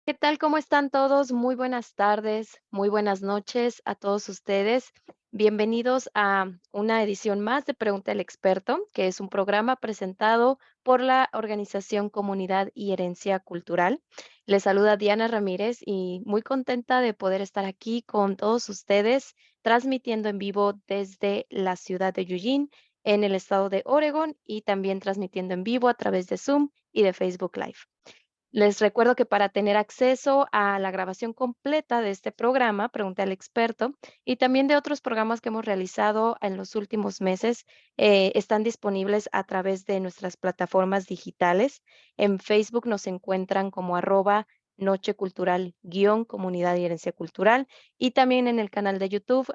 ¿Qué tal? ¿Cómo están todos? Muy buenas tardes, muy buenas noches a todos ustedes. Bienvenidos a una edición más de Pregunta al Experto, que es un programa presentado por la organización Comunidad y Herencia Cultural. Les saluda Diana Ramírez y muy contenta de poder estar aquí con todos ustedes, transmitiendo en vivo desde la ciudad de Eugene, en el estado de Oregon, y también transmitiendo en vivo a través de Zoom y de Facebook Live. Les recuerdo que para tener acceso a la grabación completa de este programa, Pregunta al Experto, y también de otros programas que hemos realizado en los últimos meses, están disponibles a través de nuestras plataformas digitales. En Facebook nos encuentran como Noche Cultural Comunidad y Herencia Cultural, y también en el canal de YouTube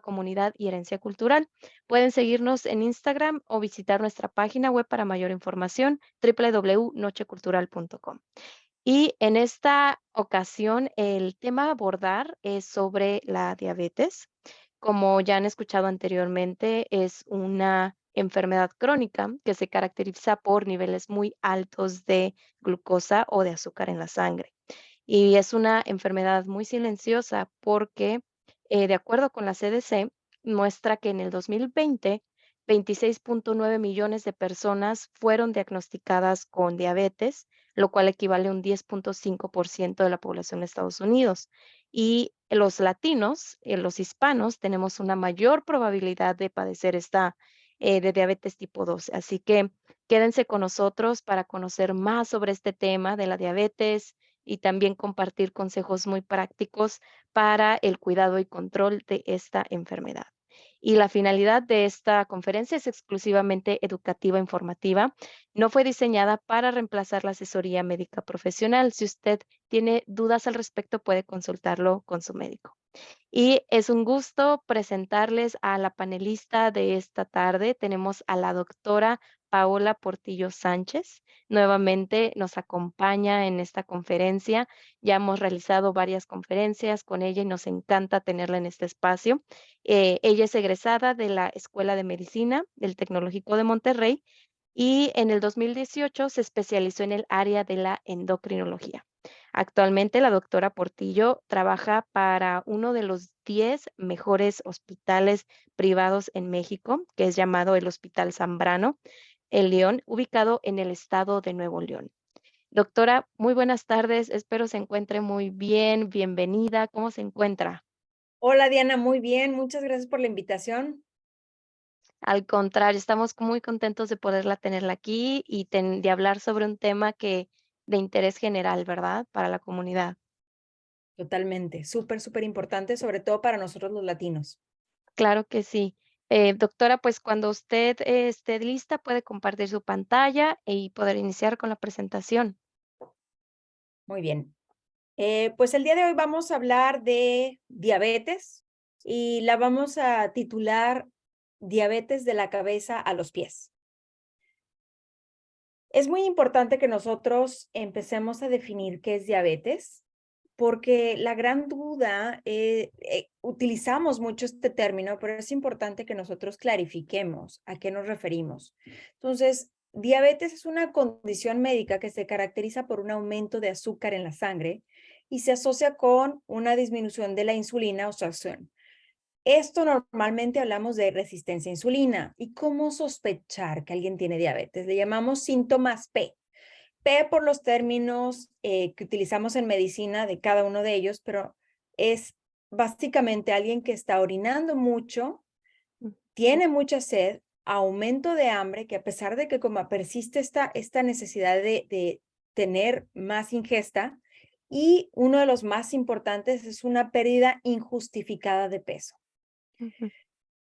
Comunidad y Herencia Cultural. Pueden seguirnos en Instagram o visitar nuestra página web para mayor información, www.nochecultural.com. Y en esta ocasión, el tema a abordar es sobre la diabetes. Como ya han escuchado anteriormente, es una enfermedad crónica que se caracteriza por niveles muy altos de glucosa o de azúcar en la sangre. Y es una enfermedad muy silenciosa porque, de acuerdo con la CDC, muestra que en el 2020, 26.9 millones de personas fueron diagnosticadas con diabetes, lo cual equivale a un 10.5% de la población de Estados Unidos. Y los latinos, los hispanos, tenemos una mayor probabilidad de padecer de diabetes tipo 2. Así que quédense con nosotros para conocer más sobre este tema de la diabetes y también compartir consejos muy prácticos para el cuidado y control de esta enfermedad. Y la finalidad de esta conferencia es exclusivamente educativa e informativa. No fue diseñada para reemplazar la asesoría médica profesional. Si usted tiene dudas al respecto, puede consultarlo con su médico. Y es un gusto presentarles a la panelista de esta tarde. Tenemos a la doctora Paola Portillo Sánchez. Nuevamente nos acompaña en esta conferencia. Ya hemos realizado varias conferencias con ella y nos encanta tenerla en este espacio. Ella es egresada de la Escuela de Medicina del Tecnológico de Monterrey y en el 2018 se especializó en el área de la endocrinología. Actualmente, la doctora Portillo trabaja para uno de los 10 mejores hospitales privados en México, que es llamado el Hospital Zambrano, en León, ubicado en el estado de Nuevo León. Doctora, muy buenas tardes. Espero se encuentre muy bien. Bienvenida. ¿Cómo se encuentra? Hola Diana, muy bien, muchas gracias por la invitación. Al contrario, estamos muy contentos de poderla tenerla aquí y de hablar sobre un tema que de interés general, ¿verdad? Para la comunidad. Totalmente, súper, súper importante, sobre todo para nosotros los latinos. Claro que sí. Doctora, pues cuando usted esté lista, puede compartir su pantalla y poder iniciar con la presentación. Muy bien. Pues el día de hoy vamos a hablar de diabetes y la vamos a titular Diabetes de la cabeza a los pies. Es muy importante que nosotros empecemos a definir qué es diabetes, porque la gran duda, utilizamos mucho este término, pero es importante que nosotros clarifiquemos a qué nos referimos. Entonces, diabetes es una condición médica que se caracteriza por un aumento de azúcar en la sangre y se asocia con una disminución de la insulina o succión. Esto normalmente hablamos de resistencia a insulina. ¿Y cómo sospechar que alguien tiene diabetes? Le llamamos síntomas P. P por los términos que utilizamos en medicina de cada uno de ellos, pero es básicamente alguien que está orinando mucho, Mm, tiene mucha sed, aumento de hambre, que a pesar de que como persiste esta necesidad de tener más ingesta, y uno de los más importantes es una pérdida injustificada de peso. ujú.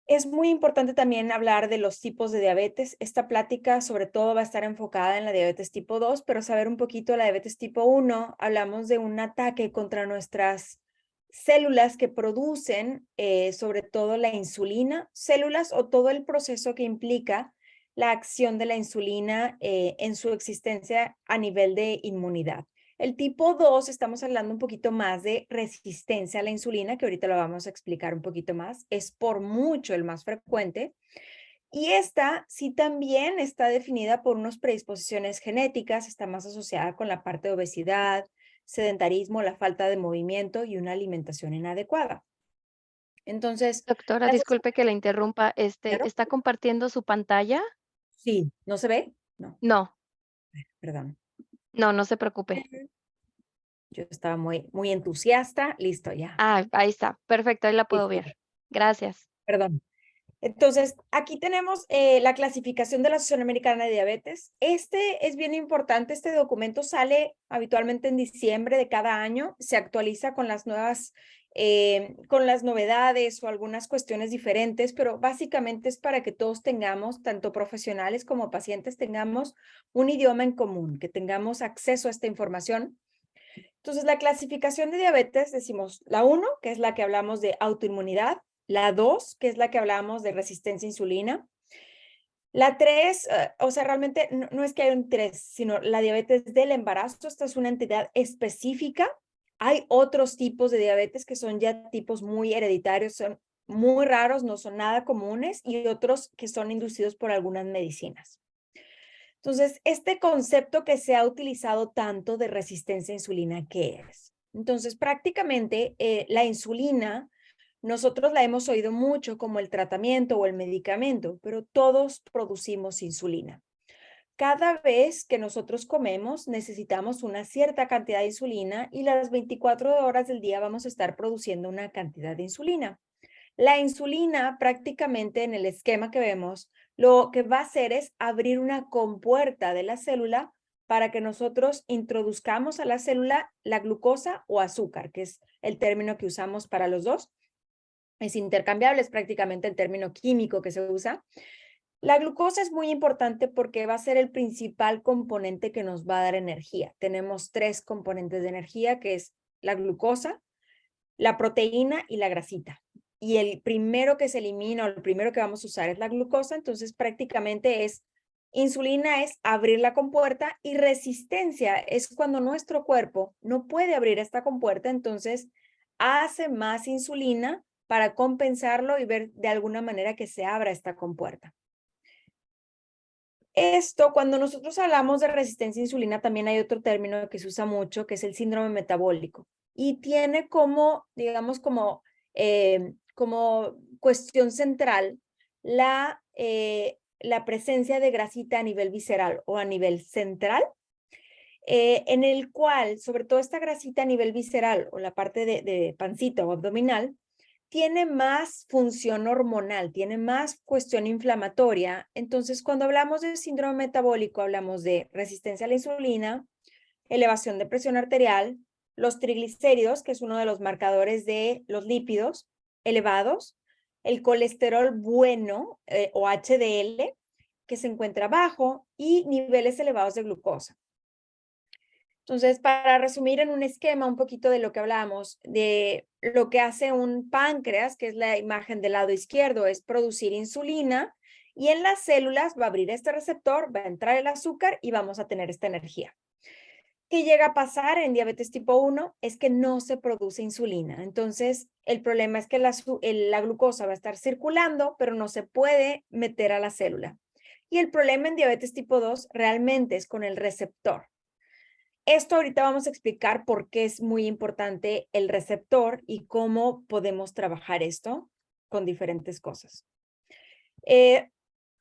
Es muy importante también hablar de los tipos de diabetes. Esta plática sobre todo va a estar enfocada en la diabetes tipo 2, pero saber un poquito de la diabetes tipo 1, hablamos de un ataque contra nuestras células que producen sobre todo la insulina, células o todo el proceso que implica la acción de la insulina en su existencia a nivel de inmunidad. El tipo 2 estamos hablando un poquito más de resistencia a la insulina, que ahorita lo vamos a explicar un poquito más. Es por mucho el más frecuente. Y esta sí también está definida por unas predisposiciones genéticas, está más asociada con la parte de obesidad, sedentarismo, la falta de movimiento y una alimentación inadecuada. Entonces, Doctora, las disculpe que la interrumpa, claro, ¿está compartiendo su pantalla? sí, ¿no se ve? No, No, perdón. no se preocupe. Yo estaba muy entusiasta, listo, ya, Ah, ahí está, perfecto, ahí la puedo listo, ver. Gracias. perdón. Entonces, aquí tenemos la clasificación de la Asociación Americana de Diabetes. Este es bien importante, este documento sale habitualmente en diciembre de cada año, se actualiza con las novedades o algunas cuestiones diferentes, pero básicamente es para que todos tengamos, tanto profesionales como pacientes, tengamos un idioma en común, que tengamos acceso a esta información. Entonces, la clasificación de diabetes, decimos la 1, que es la que hablamos de autoinmunidad, la 2, que es la que hablamos de resistencia a insulina, la 3, o sea, realmente no es que hay un 3, sino la diabetes del embarazo, esta es una entidad específica. Hay otros tipos de diabetes que son ya tipos muy hereditarios, son muy raros, no son nada comunes, y otros que son inducidos por algunas medicinas. Entonces, este concepto que se ha utilizado tanto de resistencia a insulina, ¿qué es? Entonces, prácticamente la insulina, nosotros la hemos oído mucho como el tratamiento o el medicamento, pero todos producimos insulina. Cada vez que nosotros comemos, necesitamos una cierta cantidad de insulina y las 24 horas del día vamos a estar produciendo una cantidad de insulina. La insulina, prácticamente en el esquema que vemos, lo que va a hacer es abrir una compuerta de la célula para que nosotros introduzcamos a la célula la glucosa o azúcar, que es el término que usamos para los dos. Es intercambiable, es prácticamente el término químico que se usa. La glucosa es muy importante porque va a ser el principal componente que nos va a dar energía. Tenemos 3 componentes de energía, que es la glucosa, la proteína y la grasita. Y el primero que se elimina o el primero que vamos a usar es la glucosa, entonces prácticamente insulina es abrir la compuerta y resistencia es cuando nuestro cuerpo no puede abrir esta compuerta, entonces hace más insulina para compensarlo y ver de alguna manera que se abra esta compuerta. Esto, cuando nosotros hablamos de resistencia a insulina, también hay otro término que se usa mucho, que es el síndrome metabólico. Y tiene como, digamos, como cuestión central la presencia de grasita a nivel visceral o a nivel central, en el cual, sobre todo esta grasita a nivel visceral o la parte de pancita o abdominal, tiene más función hormonal, tiene más cuestión inflamatoria. Entonces, cuando hablamos de síndrome metabólico, hablamos de resistencia a la insulina, elevación de presión arterial, los triglicéridos, que es uno de los marcadores de los lípidos elevados, el colesterol bueno o HDL, que se encuentra bajo, y niveles elevados de glucosa. Entonces, para resumir en un esquema un poquito de lo que hablamos, de lo que hace un páncreas, que es la imagen del lado izquierdo, es producir insulina y en las células va a abrir este receptor, va a entrar el azúcar y vamos a tener esta energía. ¿Qué llega a pasar en diabetes tipo 1? Es que no se produce insulina. Entonces, el problema es que la glucosa va a estar circulando, pero no se puede meter a la célula. Y el problema en diabetes tipo 2 realmente es con el receptor. Esto ahorita vamos a explicar por qué es muy importante el receptor y cómo podemos trabajar esto con diferentes cosas.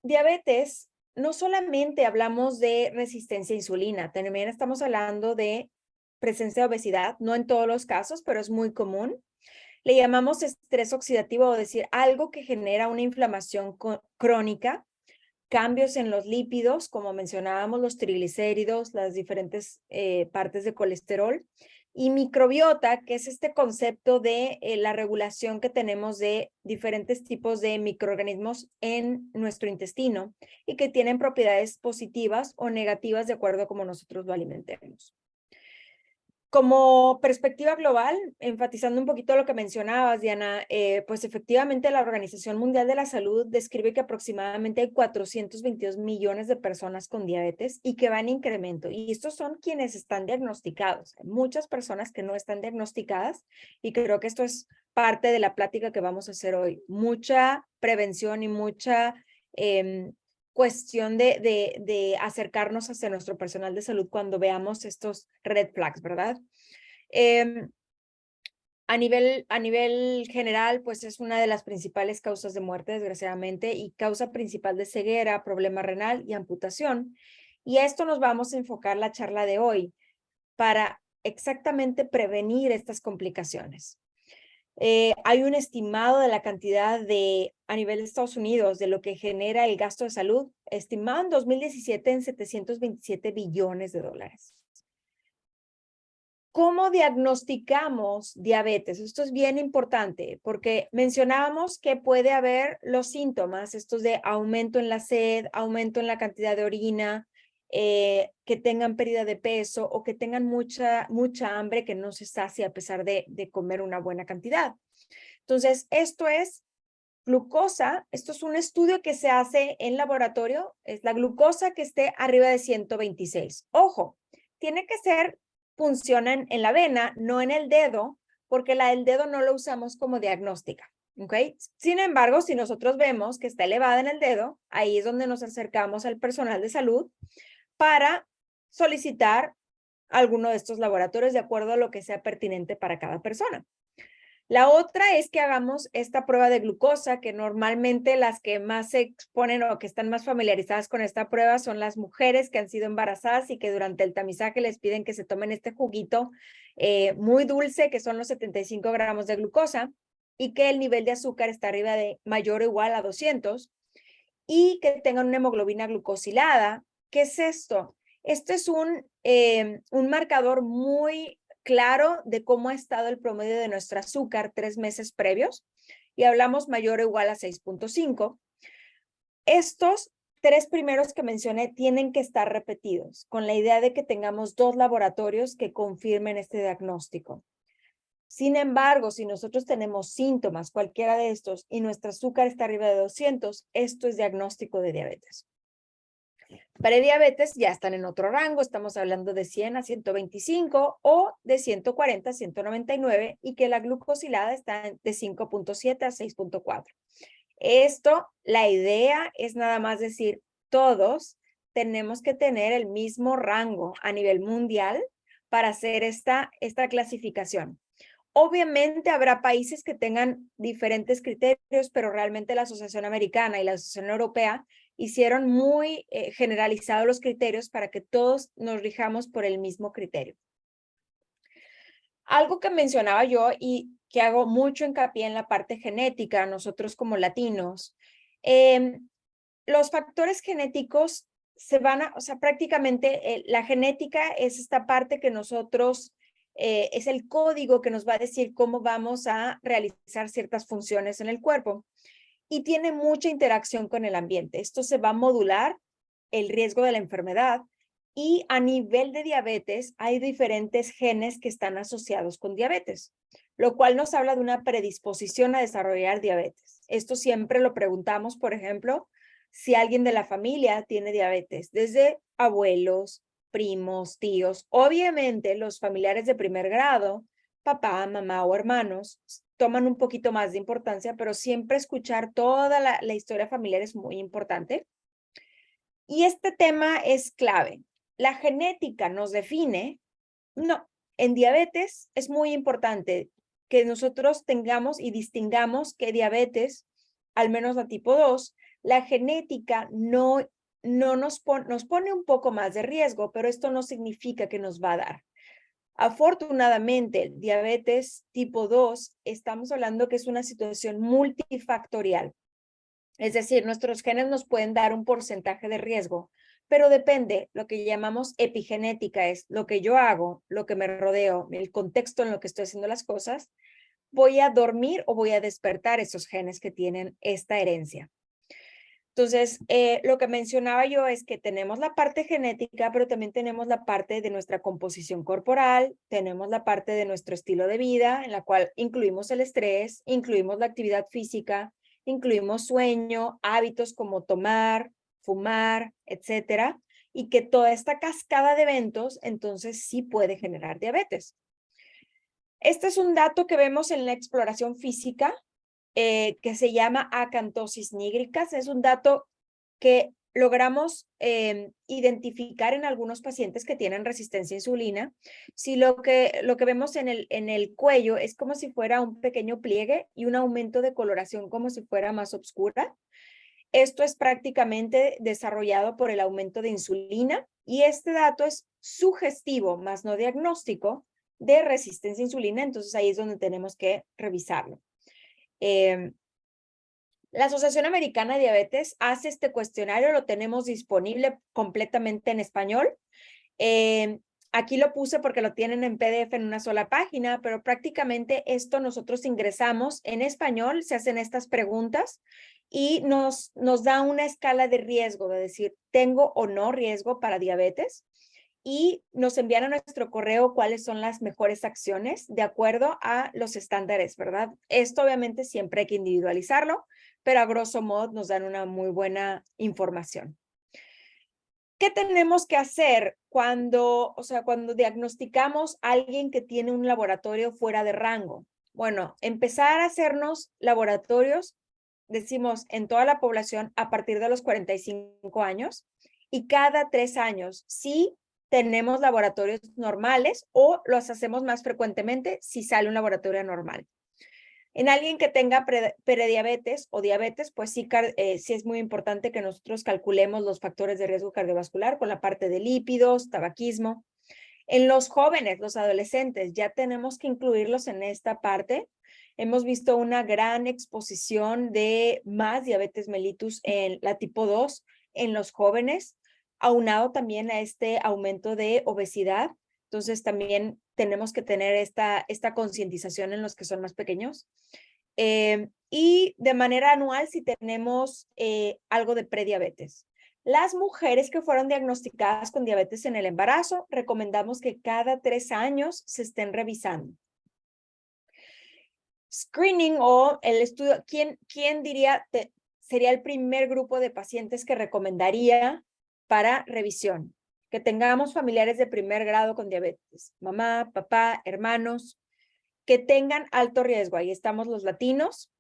Diabetes, no solamente hablamos de resistencia a insulina, también estamos hablando de presencia de obesidad, no en todos los casos, pero es muy común. Le llamamos estrés oxidativo, o decir, algo que genera una inflamación crónica, cambios en los lípidos, como mencionábamos, los triglicéridos, las diferentes partes de colesterol, y microbiota, que es este concepto de la regulación que tenemos de diferentes tipos de microorganismos en nuestro intestino y que tienen propiedades positivas o negativas de acuerdo a cómo nosotros lo alimentemos. Como perspectiva global, enfatizando un poquito lo que mencionabas, Diana, pues efectivamente la Organización Mundial de la Salud describe que aproximadamente hay 422 millones de personas con diabetes y que va en incremento. Y estos son quienes están diagnosticados. Hay muchas personas que no están diagnosticadas y creo que esto es parte de la plática que vamos a hacer hoy. Mucha prevención y mucha cuestión de acercarnos hacia nuestro personal de salud cuando veamos estos red flags, ¿verdad? A nivel general, pues es una de las principales causas de muerte, desgraciadamente, y causa principal de ceguera, problema renal y amputación. Y a esto nos vamos a enfocar la charla de hoy para exactamente prevenir estas complicaciones. Hay un estimado de la cantidad a nivel de Estados Unidos de lo que genera el gasto de salud, estimado en 2017 en 727 billones de dólares. ¿Cómo diagnosticamos diabetes? Esto es bien importante porque mencionábamos que puede haber los síntomas, estos de aumento en la sed, aumento en la cantidad de orina, que tengan pérdida de peso o que tengan mucha hambre que no se sacia a pesar de comer una buena cantidad. Entonces, esto es glucosa. Esto es un estudio que se hace en laboratorio. Es la glucosa que esté arriba de 126. Ojo, tiene que ser, funcionan en la vena, no en el dedo, porque la del dedo no lo usamos como diagnóstica. ¿Ok? Sin embargo, si nosotros vemos que está elevada en el dedo, ahí es donde nos acercamos al personal de salud para solicitar alguno de estos laboratorios de acuerdo a lo que sea pertinente para cada persona. La otra es que hagamos esta prueba de glucosa, que normalmente las que más se exponen o que están más familiarizadas con esta prueba son las mujeres que han sido embarazadas y que durante el tamizaje les piden que se tomen este juguito muy dulce, que son los 75 gramos de glucosa, y que el nivel de azúcar está arriba de mayor o igual a 200, y que tengan una hemoglobina glucosilada. ¿Qué es esto? Esto es un marcador muy claro de cómo ha estado el promedio de nuestro azúcar 3 meses previos, y hablamos mayor o igual a 6.5. Estos 3 primeros que mencioné tienen que estar repetidos, con la idea de que tengamos 2 laboratorios que confirmen este diagnóstico. Sin embargo, si nosotros tenemos síntomas, cualquiera de estos, y nuestro azúcar está arriba de 200, esto es diagnóstico de diabetes. Prediabetes ya están en otro rango, estamos hablando de 100 a 125 o de 140 a 199, y que la glucosilada está de 5.7 a 6.4. Esto, la idea es nada más decir, todos tenemos que tener el mismo rango a nivel mundial para hacer esta clasificación. Obviamente habrá países que tengan diferentes criterios, pero realmente la Asociación Americana y la Asociación Europea hicieron muy generalizados los criterios para que todos nos rijamos por el mismo criterio. Algo que mencionaba yo y que hago mucho hincapié en la parte genética, nosotros como latinos, los factores genéticos se van a, o sea, prácticamente la genética es esta parte que nosotros, es el código que nos va a decir cómo vamos a realizar ciertas funciones en el cuerpo, y tiene mucha interacción con el ambiente. Esto se va a modular el riesgo de la enfermedad, y a nivel de diabetes hay diferentes genes que están asociados con diabetes, lo cual nos habla de una predisposición a desarrollar diabetes. Esto siempre lo preguntamos, por ejemplo, si alguien de la familia tiene diabetes, desde abuelos, primos, tíos. Obviamente los familiares de primer grado, papá, mamá o hermanos, toman un poquito más de importancia, pero siempre escuchar toda la historia familiar es muy importante. Y este tema es clave. ¿La genética nos define? No. En diabetes es muy importante que nosotros tengamos y distingamos que diabetes, al menos la tipo 2, la genética no nos pone un poco más de riesgo, pero esto no significa que nos va a dar. Afortunadamente, diabetes tipo 2, estamos hablando que es una situación multifactorial. Es decir, nuestros genes nos pueden dar un porcentaje de riesgo, pero depende, lo que llamamos epigenética, es lo que yo hago, lo que me rodeo, el contexto en lo que estoy haciendo las cosas, voy a dormir o voy a despertar esos genes que tienen esta herencia. Entonces, lo que mencionaba yo es que tenemos la parte genética, pero también tenemos la parte de nuestra composición corporal, tenemos la parte de nuestro estilo de vida, en la cual incluimos el estrés, incluimos la actividad física, incluimos sueño, hábitos como tomar, fumar, etcétera, y que toda esta cascada de eventos, entonces sí puede generar diabetes. Este es un dato que vemos en la exploración física, que se llama acantosis nígricas. Es un dato que logramos identificar en algunos pacientes que tienen resistencia a insulina, si lo que vemos en el cuello es como si fuera un pequeño pliegue y un aumento de coloración como si fuera más oscura. Esto es prácticamente desarrollado por el aumento de insulina y este dato es sugestivo, más no diagnóstico, de resistencia a insulina, entonces ahí es donde tenemos que revisarlo. La Asociación Americana de Diabetes hace este cuestionario, lo tenemos disponible completamente en español. Aquí lo puse porque lo tienen en PDF en una sola página, pero prácticamente esto nosotros ingresamos en español, se hacen estas preguntas y nos da una escala de riesgo, de decir, ¿tengo o no riesgo para diabetes? Y nos envían a nuestro correo cuáles son las mejores acciones de acuerdo a los estándares, ¿verdad? Esto obviamente siempre hay que individualizarlo, pero a grosso modo nos dan una muy buena información. ¿Qué tenemos que hacer cuando diagnosticamos a alguien que tiene un laboratorio fuera de rango? Bueno, empezar a hacernos laboratorios, decimos, en toda la población a partir de los 45 años y cada 3 años, si tenemos laboratorios normales o los hacemos más frecuentemente si sale un laboratorio normal. En alguien que tenga prediabetes o diabetes, pues sí, sí es muy importante que nosotros calculemos los factores de riesgo cardiovascular con la parte de lípidos, tabaquismo. En los jóvenes, los adolescentes, ya tenemos que incluirlos en esta parte. Hemos visto una gran exposición de más diabetes mellitus en la tipo 2 en los jóvenes, aunado también a este aumento de obesidad. Entonces también tenemos que tener esta concientización en los que son más pequeños. Y de manera anual si tenemos algo de prediabetes. Las mujeres que fueron diagnosticadas con diabetes en el embarazo, recomendamos que cada 3 años se estén revisando. Screening o el estudio, ¿quién diría sería el primer grupo de pacientes que recomendaría para revisión? Que tengamos familiares de primer grado con diabetes, mamá, papá, hermanos, que tengan alto riesgo, ahí estamos los latinos,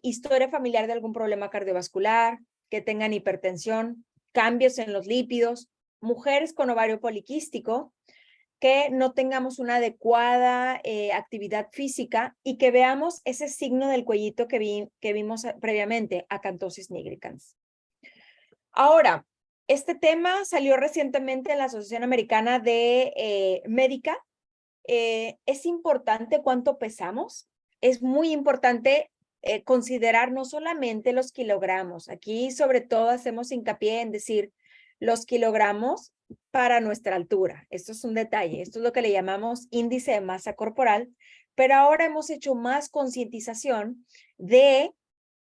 historia familiar de algún problema cardiovascular, que tengan hipertensión, cambios en los lípidos, mujeres con ovario poliquístico, que no tengamos una adecuada actividad física y que veamos ese signo del cuellito que vimos previamente, acantosis nigricans. Ahora, este tema salió recientemente en la Asociación Americana de Médica. Es importante cuánto pesamos. Es muy importante considerar no solamente los kilogramos. Aquí sobre todo hacemos hincapié en decir los kilogramos para nuestra altura. Esto es un detalle. Esto es lo que le llamamos índice de masa corporal. Pero ahora hemos hecho más concientización de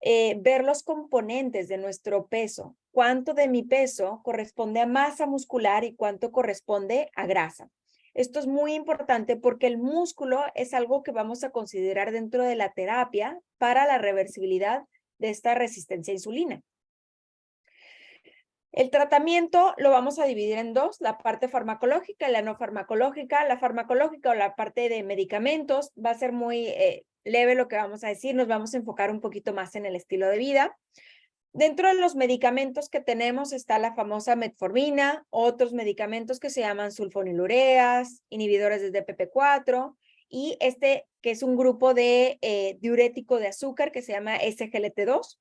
ver los componentes de nuestro peso. Cuánto de mi peso corresponde a masa muscular y cuánto corresponde a grasa. Esto es muy importante porque el músculo es algo que vamos a considerar dentro de la terapia para la reversibilidad de esta resistencia a insulina. El tratamiento lo vamos a dividir en dos, la parte farmacológica y la no farmacológica. La farmacológica o la parte de medicamentos va a ser muy leve lo que vamos a decir, nos vamos a enfocar un poquito más en el estilo de vida. Dentro de los medicamentos que tenemos está la famosa metformina, otros medicamentos que se llaman sulfonilureas, inhibidores de DPP4 y este que es un grupo de diurético de azúcar que se llama SGLT2.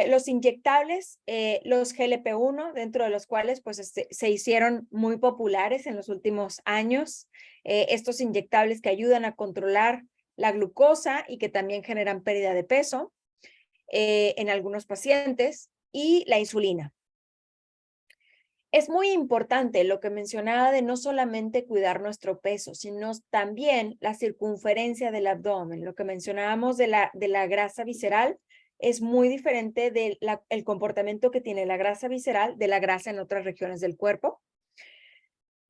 Los inyectables, los GLP-1, dentro de los cuales pues, se hicieron muy populares en los últimos años. Estos inyectables que ayudan a controlar la glucosa y que también generan pérdida de peso en algunos pacientes, y la insulina. Es muy importante lo que mencionaba de no solamente cuidar nuestro peso, sino también la circunferencia del abdomen. Lo que mencionábamos de la grasa visceral es muy diferente del comportamiento que tiene la grasa visceral de la grasa en otras regiones del cuerpo.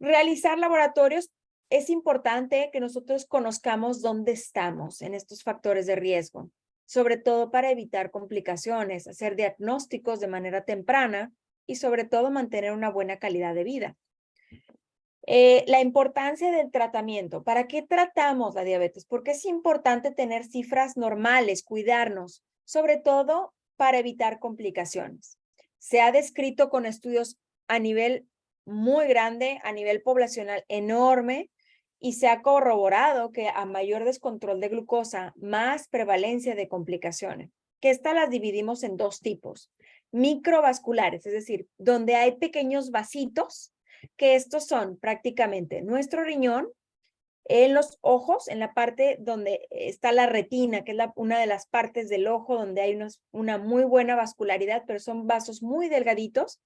Realizar laboratorios, es importante que nosotros conozcamos dónde estamos en estos factores de riesgo, sobre todo para evitar complicaciones, hacer diagnósticos de manera temprana y sobre todo mantener una buena calidad de vida. La importancia del tratamiento. ¿Para qué tratamos la diabetes? Porque es importante tener cifras normales, cuidarnos, sobre todo para evitar complicaciones. Se ha descrito con estudios a nivel muy grande, a nivel poblacional enorme, y se ha corroborado que a mayor descontrol de glucosa, más prevalencia de complicaciones, que estas las dividimos en dos tipos: microvasculares, es decir, donde hay pequeños vasitos, que estos son prácticamente nuestro riñón, en los ojos, en la parte donde está la retina, que es una de las partes del ojo donde hay una muy buena vascularidad, pero son vasos muy delgaditos,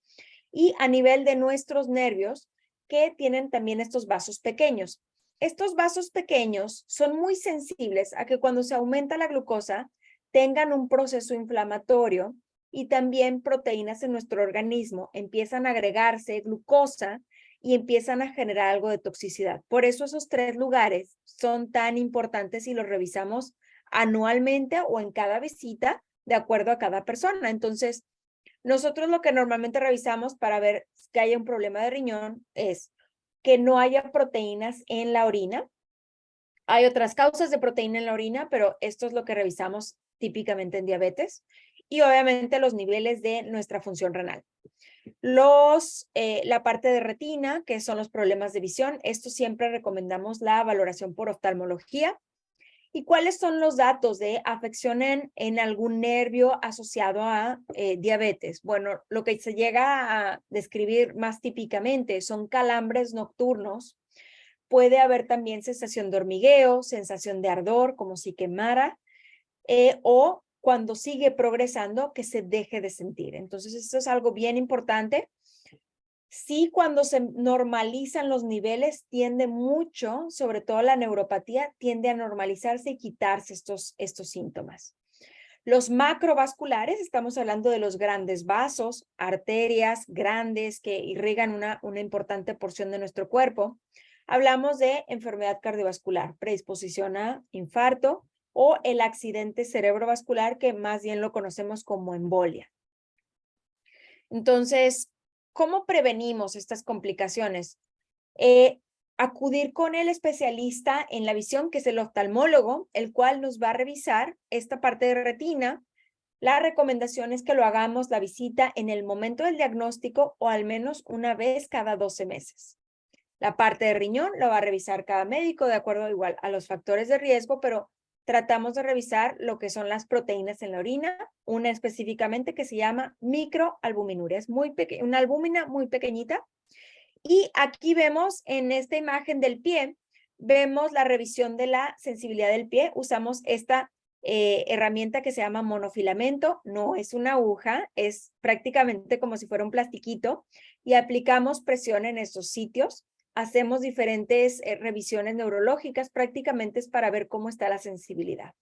y a nivel de nuestros nervios, que tienen también estos vasos pequeños. Estos vasos pequeños son muy sensibles a que cuando se aumenta la glucosa tengan un proceso inflamatorio, y también proteínas en nuestro organismo empiezan a agregarse glucosa y empiezan a generar algo de toxicidad. Por eso esos tres lugares son tan importantes y los revisamos anualmente o en cada visita de acuerdo a cada persona. Entonces, nosotros lo que normalmente revisamos para ver que haya un problema de riñón es que no haya proteínas en la orina. Hay otras causas de proteína en la orina, pero esto es lo que revisamos típicamente en diabetes. Y obviamente los niveles de nuestra función renal. La parte de retina, que son los problemas de visión, esto siempre recomendamos la valoración por oftalmología. ¿Y cuáles son los datos de afección en algún nervio asociado a diabetes? Bueno, lo que se llega a describir más típicamente son calambres nocturnos. Puede haber también sensación de hormigueo, sensación de ardor, como si quemara, o cuando sigue progresando, que se deje de sentir. Entonces, esto es algo bien importante. Sí, cuando se normalizan los niveles, tiende mucho, sobre todo la neuropatía, tiende a normalizarse y quitarse estos síntomas. Los macrovasculares, estamos hablando de los grandes vasos, arterias grandes que irrigan una importante porción de nuestro cuerpo. Hablamos de enfermedad cardiovascular, predisposición a infarto o el accidente cerebrovascular, que más bien lo conocemos como embolia. Entonces, ¿cómo prevenimos estas complicaciones? Acudir con el especialista en la visión, que es el oftalmólogo, el cual nos va a revisar esta parte de retina. La recomendación es que lo hagamos la visita en el momento del diagnóstico o al menos una vez cada 12 meses. La parte de riñón lo va a revisar cada médico de acuerdo igual a los factores de riesgo, pero tratamos de revisar lo que son las proteínas en la orina, una específicamente que se llama microalbuminuria. Es una albúmina muy pequeñita. Y aquí vemos en esta imagen del pie, vemos la revisión de la sensibilidad del pie. Usamos esta herramienta que se llama monofilamento. No es una aguja, es prácticamente como si fuera un plastiquito, y aplicamos presión en estos sitios. Hacemos diferentes revisiones neurológicas, prácticamente es para ver cómo está la sensibilidad.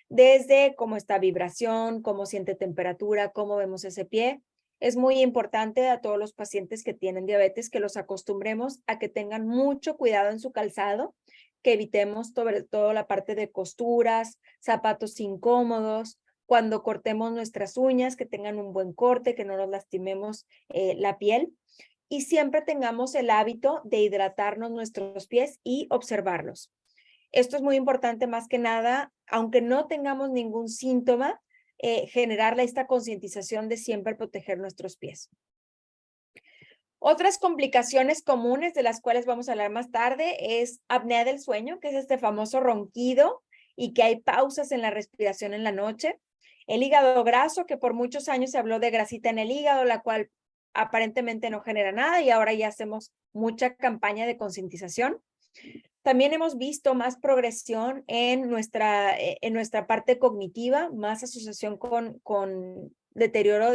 Desde cómo está vibración, cómo siente temperatura, cómo vemos ese pie. Es muy importante a todos los pacientes que tienen diabetes que los acostumbremos a que tengan mucho cuidado en su calzado, que evitemos sobre todo la parte de costuras, zapatos incómodos, cuando cortemos nuestras uñas, que tengan un buen corte, que no nos lastimemos la piel, y siempre tengamos el hábito de hidratarnos nuestros pies y observarlos. Esto es muy importante, más que nada, aunque no tengamos ningún síntoma, generar esta concientización de siempre proteger nuestros pies. Otras complicaciones comunes de las cuales vamos a hablar más tarde es apnea del sueño, que es este famoso ronquido y que hay pausas en la respiración en la noche. El hígado graso, que por muchos años se habló de grasita en el hígado, la cual aparentemente no genera nada, y ahora ya hacemos mucha campaña de concientización. También hemos visto más progresión en nuestra parte cognitiva, más asociación con deterioro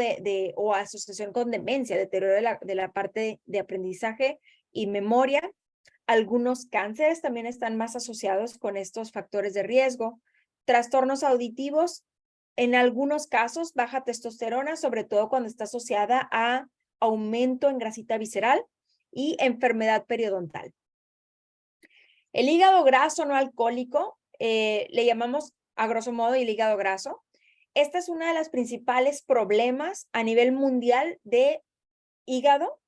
o asociación con demencia, deterioro de la parte de aprendizaje y memoria. Algunos cánceres también están más asociados con estos factores de riesgo. Trastornos auditivos, en algunos casos, baja testosterona, sobre todo cuando está asociada a aumento en grasita visceral y enfermedad periodontal. El hígado graso no alcohólico, le llamamos a grosso modo el hígado graso. Esta es una de las principales problemas a nivel mundial de hígado.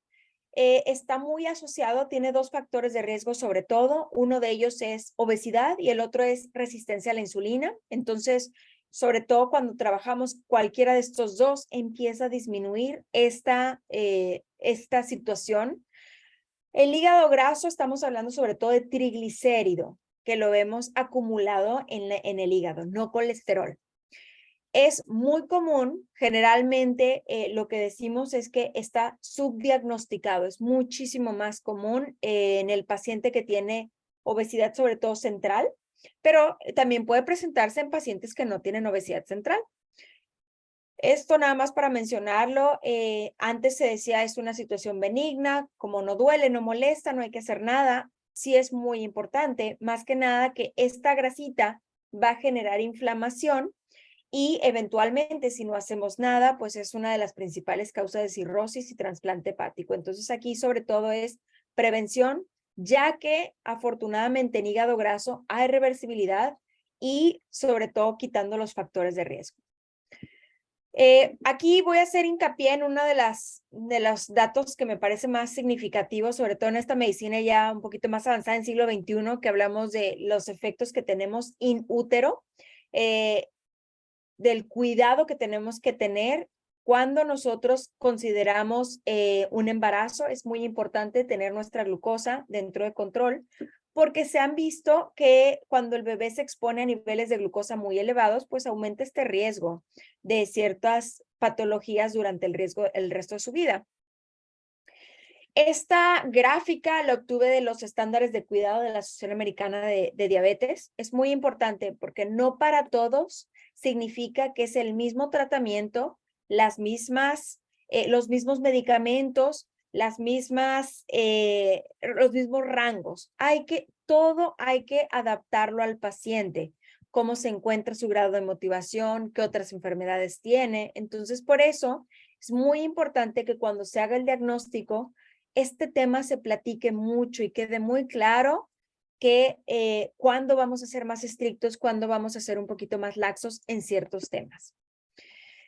Está muy asociado, tiene dos factores de riesgo sobre todo. Uno de ellos es obesidad y el otro es resistencia a la insulina. Entonces, sobre todo cuando trabajamos cualquiera de estos dos, empieza a disminuir esta situación. El hígado graso, estamos hablando sobre todo de triglicérido, que lo vemos acumulado en el hígado, no colesterol. Es muy común, generalmente lo que decimos es que está subdiagnosticado, es muchísimo más común en el paciente que tiene obesidad, sobre todo central, pero también puede presentarse en pacientes que no tienen obesidad central. Esto nada más para mencionarlo, antes se decía es una situación benigna, como no duele, no molesta, no hay que hacer nada. Sí es muy importante, más que nada que esta grasita va a generar inflamación y eventualmente, si no hacemos nada, pues es una de las principales causas de cirrosis y trasplante hepático. Entonces aquí sobre todo es prevención, ya que afortunadamente en hígado graso hay reversibilidad y sobre todo quitando los factores de riesgo. Aquí voy a hacer hincapié en uno de los datos que me parece más significativo, sobre todo en esta medicina ya un poquito más avanzada en siglo XXI, que hablamos de los efectos que tenemos in útero. Del cuidado que tenemos que tener cuando nosotros consideramos un embarazo. Es muy importante tener nuestra glucosa dentro de control, porque se han visto que cuando el bebé se expone a niveles de glucosa muy elevados, pues aumenta este riesgo de ciertas patologías durante el resto de su vida. Esta gráfica la obtuve de los estándares de cuidado de la Asociación Americana de Diabetes. Es muy importante porque no para todos significa que es el mismo tratamiento, los mismos medicamentos, los mismos rangos. Todo hay que adaptarlo al paciente, cómo se encuentra su grado de motivación, qué otras enfermedades tiene. Entonces, por eso es muy importante que cuando se haga el diagnóstico, este tema se platique mucho y quede muy claro que cuándo vamos a ser más estrictos, cuándo vamos a ser un poquito más laxos en ciertos temas.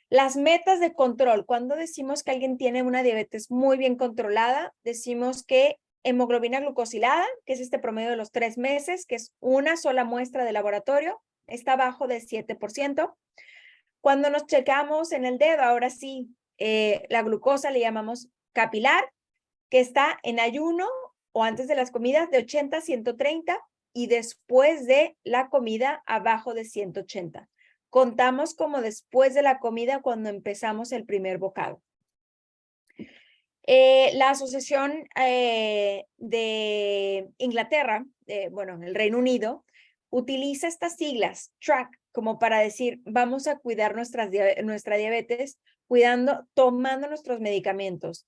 Las metas de control. Cuando decimos que alguien tiene una diabetes muy bien controlada, decimos que hemoglobina glucosilada, que es este promedio de los 3 meses, que es una sola muestra de laboratorio, está abajo del 7%. Cuando nos checamos en el dedo, ahora sí, la glucosa le llamamos capilar, que está en ayuno o antes de las comidas de 80 a 130 y después de la comida abajo de 180. Contamos como después de la comida cuando empezamos el primer bocado. La Asociación de Inglaterra, bueno, el Reino Unido, utiliza estas siglas, TRAC, como para decir, vamos a cuidar nuestra diabetes, tomando nuestros medicamentos,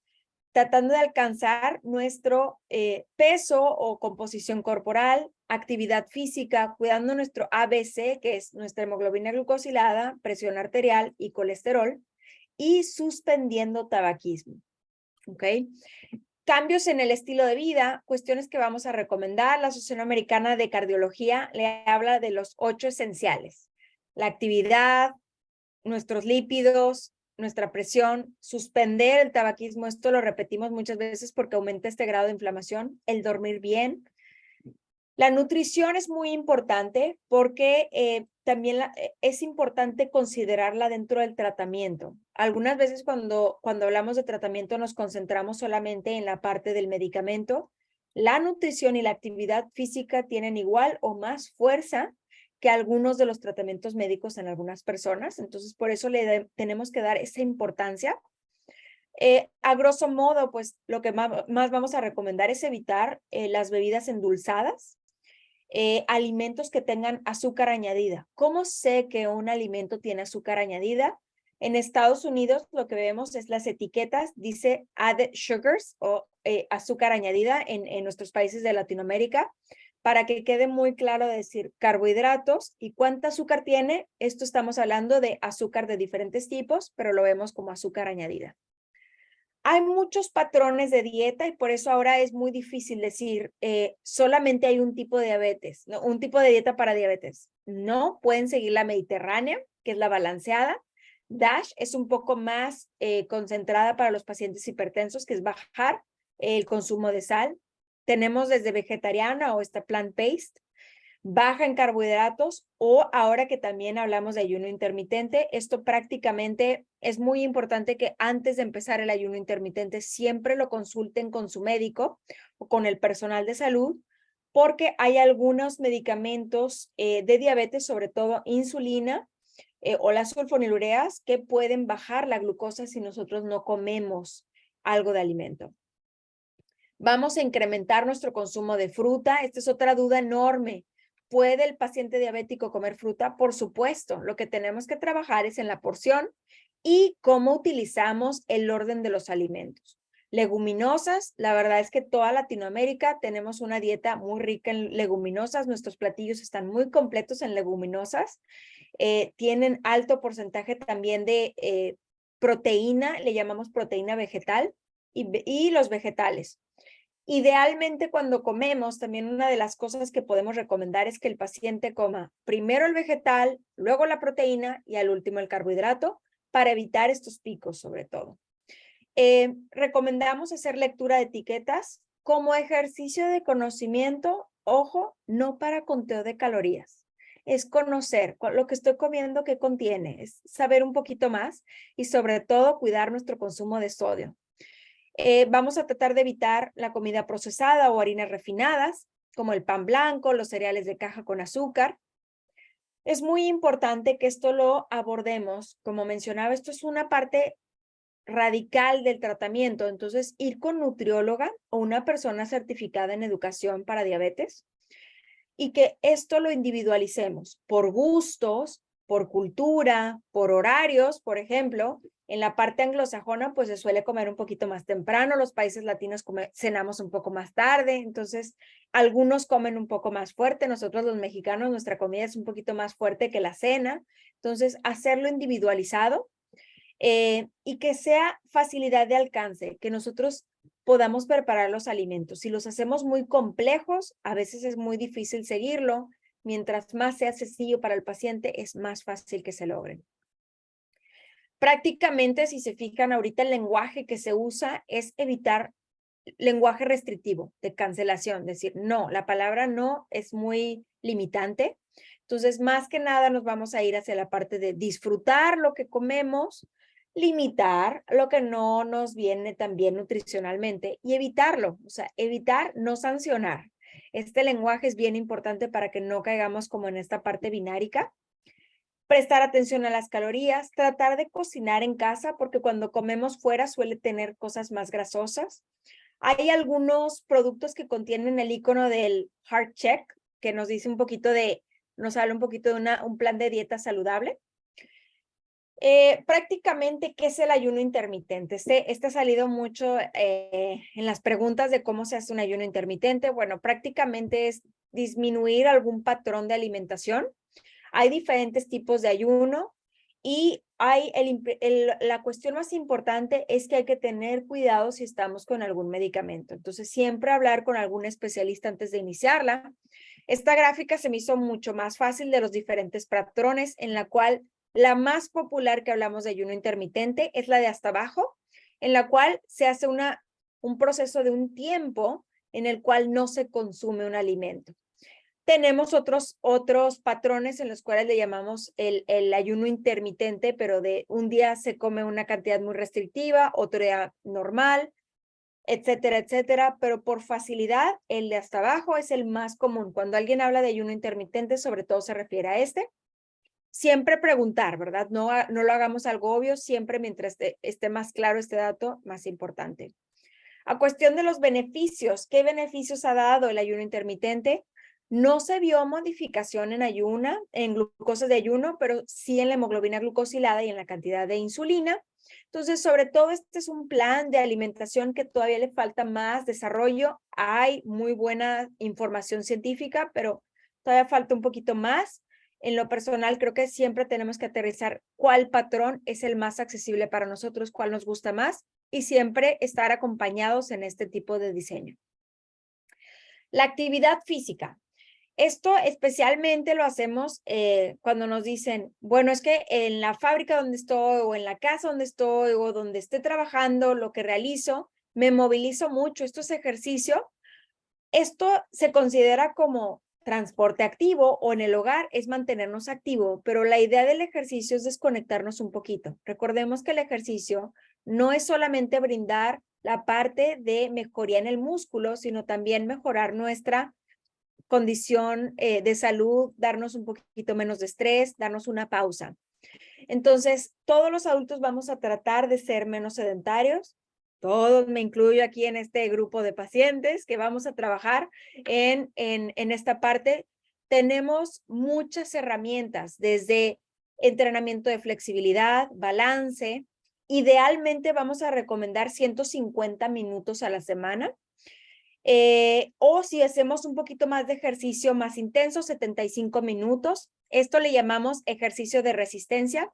tratando de alcanzar nuestro peso o composición corporal, actividad física, cuidando nuestro ABC, que es nuestra hemoglobina glucosilada, presión arterial y colesterol, y suspendiendo tabaquismo. ¿Ok? Cambios en el estilo de vida, cuestiones que vamos a recomendar. La Asociación Americana de Cardiología le habla de los 8 esenciales: la actividad, nuestros lípidos, nuestra presión, suspender el tabaquismo. Esto lo repetimos muchas veces porque aumenta este grado de inflamación. El dormir bien. La nutrición es muy importante porque también es importante considerarla dentro del tratamiento. Algunas veces cuando hablamos de tratamiento nos concentramos solamente en la parte del medicamento. La nutrición y la actividad física tienen igual o más fuerza que algunos de los tratamientos médicos en algunas personas. Entonces, por eso tenemos que dar esa importancia. A grosso modo, pues lo que más vamos a recomendar es evitar las bebidas endulzadas, alimentos que tengan azúcar añadida. ¿Cómo sé que un alimento tiene azúcar añadida? En Estados Unidos lo que vemos es las etiquetas, dice added sugars o azúcar añadida en nuestros países de Latinoamérica, para que quede muy claro decir carbohidratos y cuánta azúcar tiene. Esto estamos hablando de azúcar de diferentes tipos, pero lo vemos como azúcar añadida. Hay muchos patrones de dieta y por eso ahora es muy difícil decir solamente hay un tipo de diabetes, ¿no? Un tipo de dieta para diabetes. No, pueden seguir la mediterránea, que es la balanceada. DASH es un poco más concentrada para los pacientes hipertensos, que es bajar el consumo de sal. Tenemos desde vegetariana o esta plant-based. baja en carbohidratos, o ahora que también hablamos de ayuno intermitente, esto prácticamente es muy importante que antes de empezar el ayuno intermitente siempre lo consulten con su médico o con el personal de salud, porque hay algunos medicamentos de diabetes, sobre todo insulina, o las sulfonilureas, que pueden bajar la glucosa si nosotros no comemos algo de alimento. Vamos a incrementar nuestro consumo de fruta. Esta es otra duda enorme. ¿Puede el paciente diabético comer fruta? Por supuesto. Lo que tenemos que trabajar es en la porción y cómo utilizamos el orden de los alimentos. Leguminosas, la verdad es que toda Latinoamérica tenemos una dieta muy rica en leguminosas. Nuestros platillos están muy completos en leguminosas. Tienen alto porcentaje también de proteína, le llamamos proteína vegetal, y los vegetales. Idealmente, cuando comemos, también una de las cosas que podemos recomendar es que el paciente coma primero el vegetal, luego la proteína y al último el carbohidrato, para evitar estos picos sobre todo. Recomendamos hacer lectura de etiquetas como ejercicio de conocimiento, ojo, no para conteo de calorías. Es conocer lo que estoy comiendo, qué contiene, es saber un poquito más y sobre todo cuidar nuestro consumo de sodio. Vamos a tratar de evitar la comida procesada o harinas refinadas, como el pan blanco, los cereales de caja con azúcar. Es muy importante que esto lo abordemos. Como mencionaba, esto es una parte radical del tratamiento. Entonces, ir con nutrióloga o una persona certificada en educación para diabetes, y que esto lo individualicemos por gustos, por cultura, por horarios. Por ejemplo, en la parte anglosajona, pues se suele comer un poquito más temprano, los países latinos cenamos un poco más tarde, entonces algunos comen un poco más fuerte, nosotros los mexicanos, nuestra comida es un poquito más fuerte que la cena, entonces hacerlo individualizado, y que sea facilidad de alcance, que nosotros podamos preparar los alimentos. Si los hacemos muy complejos, a veces es muy difícil seguirlo. Mientras más sea sencillo para el paciente, es más fácil que se logren. Prácticamente, si se fijan ahorita, el lenguaje que se usa es evitar lenguaje restrictivo, de cancelación, decir no, la palabra no es muy limitante. Entonces, más que nada nos vamos a ir hacia la parte de disfrutar lo que comemos, limitar lo que no nos viene tan bien nutricionalmente y evitarlo, o sea, evitar, no sancionar. Este lenguaje es bien importante para que no caigamos como en esta parte binárica. Prestar atención a las calorías, tratar de cocinar en casa, porque cuando comemos fuera suele tener cosas más grasosas. Hay algunos productos que contienen el icono del Heart Check, que nos dice un poquito nos habla un poquito de un plan de dieta saludable. Prácticamente, ¿qué es el ayuno intermitente? Este ha salido mucho en las preguntas de cómo se hace un ayuno intermitente. Bueno, prácticamente es disminuir algún patrón de alimentación. Hay diferentes tipos de ayuno y la cuestión más importante es que hay que tener cuidado si estamos con algún medicamento. Entonces, siempre hablar con algún especialista antes de iniciarla. Esta gráfica se me hizo mucho más fácil de los diferentes patrones, en la cual la más popular que hablamos de ayuno intermitente es la de hasta abajo, en la cual se hace un proceso de un tiempo en el cual no se consume un alimento. Tenemos otros patrones en los cuales le llamamos el ayuno intermitente, pero de un día se come una cantidad muy restrictiva, otro día normal, etcétera, etcétera. Pero por facilidad, el de hasta abajo es el más común. Cuando alguien habla de ayuno intermitente, sobre todo se refiere a este. Siempre preguntar, ¿verdad? No lo hagamos algo obvio, siempre mientras esté más claro este dato, más importante. A cuestión de los beneficios, ¿qué beneficios ha dado el ayuno intermitente? No se vio modificación en glucosa de ayuno, pero sí en la hemoglobina glucosilada y en la cantidad de insulina. Entonces, sobre todo, este es un plan de alimentación que todavía le falta más desarrollo. Hay muy buena información científica, pero todavía falta un poquito más. En lo personal, creo que siempre tenemos que aterrizar cuál patrón es el más accesible para nosotros, cuál nos gusta más, y siempre estar acompañados en este tipo de diseño. La actividad física. Esto especialmente lo hacemos cuando nos dicen, bueno, es que en la fábrica donde estoy o en la casa donde estoy o donde esté trabajando, lo que realizo, me movilizo mucho. Esto es ejercicio. Esto se considera como transporte activo o en el hogar es mantenernos activo, pero la idea del ejercicio es desconectarnos un poquito. Recordemos que el ejercicio no es solamente brindar la parte de mejoría en el músculo, sino también mejorar nuestra condición de salud, darnos un poquito menos de estrés, darnos una pausa. Entonces, todos los adultos vamos a tratar de ser menos sedentarios. Todos, me incluyo aquí en este grupo de pacientes que vamos a trabajar en esta parte. Tenemos muchas herramientas, desde entrenamiento de flexibilidad, balance. Idealmente vamos a recomendar 150 minutos a la semana. O si hacemos un poquito más de ejercicio más intenso, 75 minutos. Esto le llamamos ejercicio de resistencia.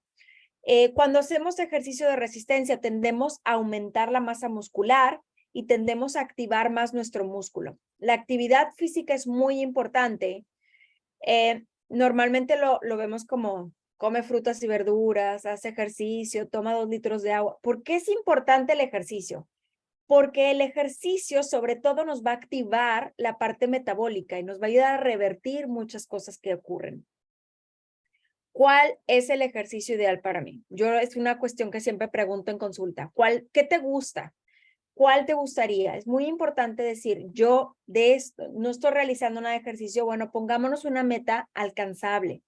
Cuando hacemos ejercicio de resistencia, tendemos a aumentar la masa muscular y tendemos a activar más nuestro músculo. La actividad física es muy importante. Normalmente lo vemos como come frutas y verduras, hace ejercicio, toma 2 litros de agua. ¿Por qué es importante el ejercicio? Porque el ejercicio sobre todo nos va a activar la parte metabólica y nos va a ayudar a revertir muchas cosas que ocurren. ¿Cuál es el ejercicio ideal para mí? Es una cuestión que siempre pregunto en consulta. ¿Qué te gusta? ¿Cuál te gustaría? Es muy importante decir, yo de esto no estoy realizando nada de ejercicio. Bueno, pongámonos una meta alcanzable.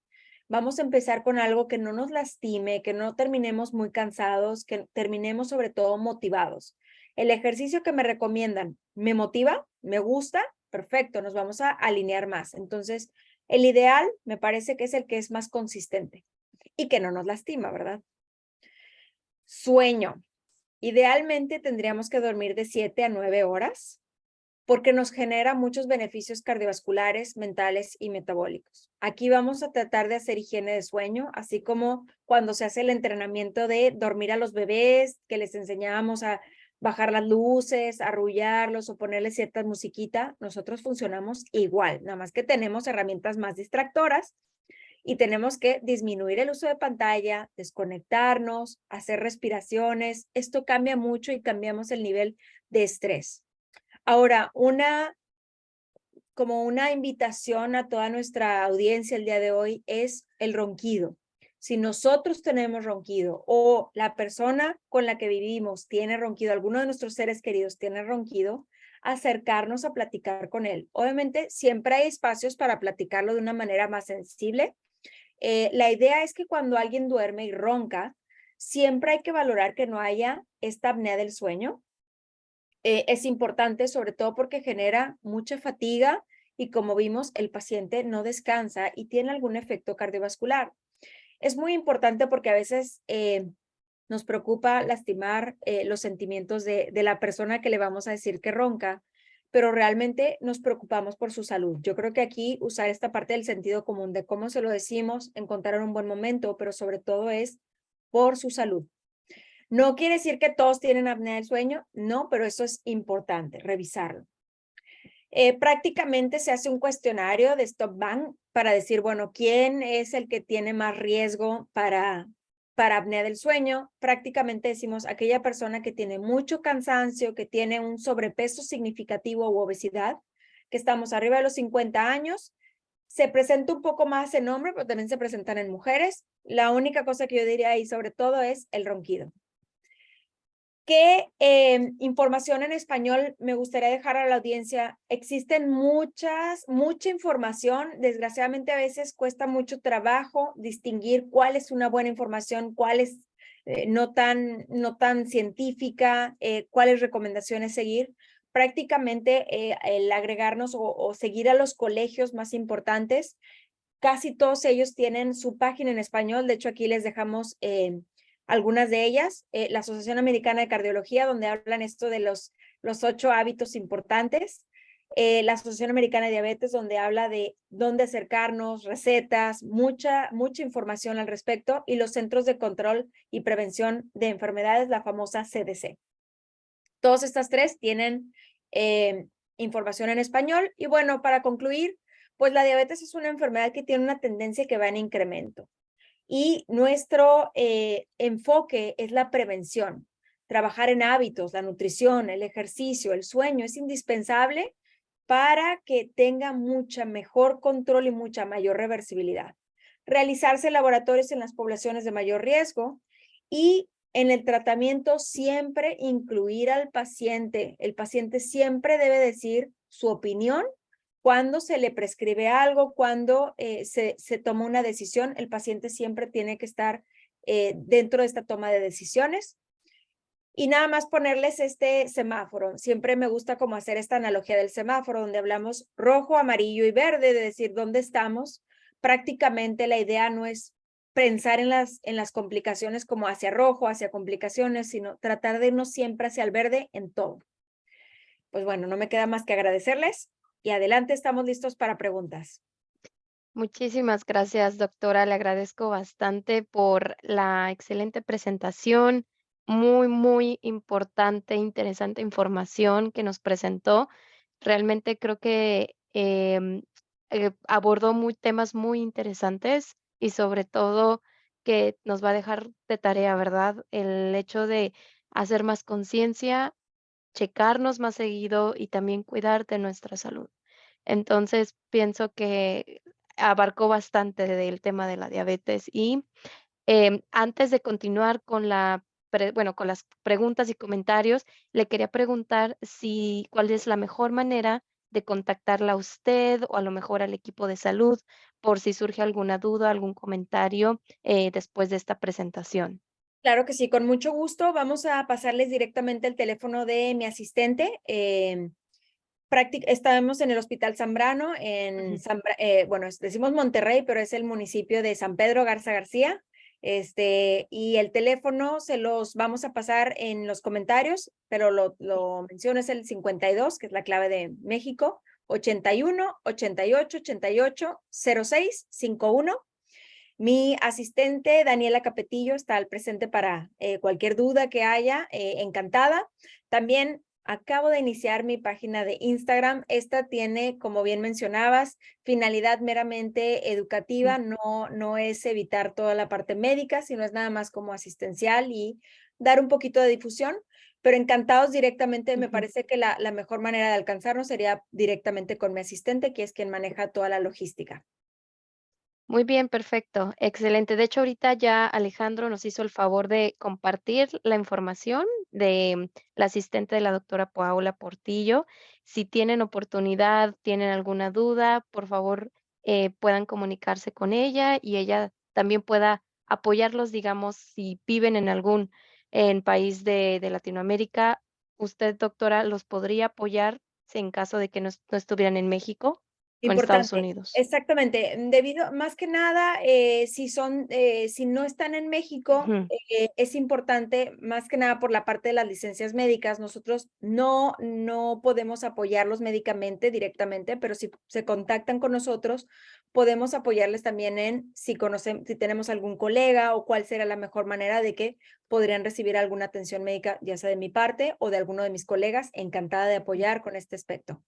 Vamos a empezar con algo que no nos lastime, que no terminemos muy cansados, que terminemos sobre todo motivados. El ejercicio que me recomiendan, ¿me motiva? ¿Me gusta? Perfecto, nos vamos a alinear más. Entonces, el ideal me parece que es el que es más consistente y que no nos lastima, ¿verdad? Sueño. Idealmente tendríamos que dormir de 7 a 9 horas porque nos genera muchos beneficios cardiovasculares, mentales y metabólicos. Aquí vamos a tratar de hacer higiene de sueño, así como cuando se hace el entrenamiento de dormir a los bebés, que les enseñábamos a bajar las luces, arrullarlos o ponerles cierta musiquita. Nosotros funcionamos igual, nada más que tenemos herramientas más distractoras y tenemos que disminuir el uso de pantalla, desconectarnos, hacer respiraciones. Esto cambia mucho y cambiamos el nivel de estrés. Ahora, como una invitación a toda nuestra audiencia el día de hoy es el ronquido. Si nosotros tenemos ronquido o la persona con la que vivimos tiene ronquido, alguno de nuestros seres queridos tiene ronquido, acercarnos a platicar con él. Obviamente, siempre hay espacios para platicarlo de una manera más sensible. La idea es que cuando alguien duerme y ronca, siempre hay que valorar que no haya esta apnea del sueño. Es importante, sobre todo porque genera mucha fatiga y como vimos, el paciente no descansa y tiene algún efecto cardiovascular. Es muy importante porque a veces nos preocupa lastimar los sentimientos de la persona que le vamos a decir que ronca, pero realmente nos preocupamos por su salud. Yo creo que aquí usar esta parte del sentido común de cómo se lo decimos, encontrar un buen momento, pero sobre todo es por su salud. No quiere decir que todos tienen apnea del sueño, no, pero eso es importante, revisarlo. Prácticamente se hace un cuestionario de Stop Bang para decir, bueno, ¿quién es el que tiene más riesgo para apnea del sueño? Prácticamente decimos aquella persona que tiene mucho cansancio, que tiene un sobrepeso significativo u obesidad, que estamos arriba de los 50 años. Se presenta un poco más en hombres, pero también se presentan en mujeres. La única cosa que yo diría ahí sobre todo es el ronquido. ¿Qué información en español me gustaría dejar a la audiencia? Existen mucha información. Desgraciadamente a veces cuesta mucho trabajo distinguir cuál es una buena información, cuál es no tan científica, cuáles recomendaciones seguir. Prácticamente el agregarnos o seguir a los colegios más importantes. Casi todos ellos tienen su página en español. De hecho, aquí les dejamos algunas de ellas. La Asociación Americana de Cardiología, donde hablan esto de los 8 hábitos importantes. La Asociación Americana de Diabetes, donde habla de dónde acercarnos, recetas, mucha información al respecto. Y los Centros de Control y Prevención de Enfermedades, la famosa CDC. Todas estas tres tienen información en español. Y bueno, para concluir, pues la diabetes es una enfermedad que tiene una tendencia que va en incremento. Y nuestro enfoque es la prevención. Trabajar en hábitos, la nutrición, el ejercicio, el sueño es indispensable para que tenga mucha mejor control y mucha mayor reversibilidad. Realizarse laboratorios en las poblaciones de mayor riesgo y en el tratamiento siempre incluir al paciente. El paciente siempre debe decir su opinión cuando se le prescribe algo, cuando se toma una decisión. El paciente siempre tiene que estar dentro de esta toma de decisiones. Y nada más ponerles este semáforo. Siempre me gusta como hacer esta analogía del semáforo, donde hablamos rojo, amarillo y verde, de decir dónde estamos. Prácticamente la idea no es pensar en las complicaciones como hacia rojo, hacia complicaciones, sino tratar de irnos siempre hacia el verde en todo. Pues bueno, no me queda más que agradecerles y adelante, estamos listos para preguntas. Muchísimas gracias, doctora. Le agradezco bastante por la excelente presentación, muy, muy importante, interesante información que nos presentó. Realmente creo que abordó temas muy interesantes y sobre todo que nos va a dejar de tarea, ¿verdad? El hecho de hacer más conciencia, checarnos más seguido y también cuidar de nuestra salud. Entonces, pienso que abarcó bastante del tema de la diabetes y, antes de continuar con con las preguntas y comentarios, le quería preguntar si cuál es la mejor manera de contactarla a usted o a lo mejor al equipo de salud, por si surge alguna duda, algún comentario, después de esta presentación. Claro que sí, con mucho gusto. Vamos a pasarles directamente el teléfono de mi asistente. Estamos en el Hospital Zambrano, Ujú. bueno, decimos Monterrey, pero es el municipio de San Pedro Garza García. Y el teléfono se los vamos a pasar en los comentarios, pero lo menciono, es el 52, que es la clave de México, 81 88 88 06 51. Mi asistente, Daniela Capetillo, está al presente para cualquier duda que haya, encantada. También acabo de iniciar mi página de Instagram. Esta tiene, como bien mencionabas, finalidad meramente Mm, educativa, no es evitar toda la parte médica, sino es nada más como asistencial y dar un poquito de difusión. Pero encantados directamente, me ujú. parece que la mejor manera de alcanzarnos sería directamente con mi asistente, que es quien maneja toda la logística. Muy bien, perfecto, excelente. De hecho, ahorita ya Alejandro nos hizo el favor de compartir la información de la asistente de la doctora Paula Portillo. Si tienen oportunidad, tienen alguna duda, por favor, puedan comunicarse con ella y ella también pueda apoyarlos, digamos, si viven en algún país de Latinoamérica. Usted, doctora, los podría apoyar en caso de que no estuvieran en México o en Estados Importante, Unidos. exactamente. Debido, más que nada, si no están en México, Ujú, es importante, más que nada por la parte de las licencias médicas, nosotros no podemos apoyarlos médicamente directamente, pero si se contactan con nosotros, podemos apoyarles también en si tenemos algún colega o cuál será la mejor manera de que podrían recibir alguna atención médica, ya sea de mi parte o de alguno de mis colegas. Encantada de ujú. apoyar con este aspecto.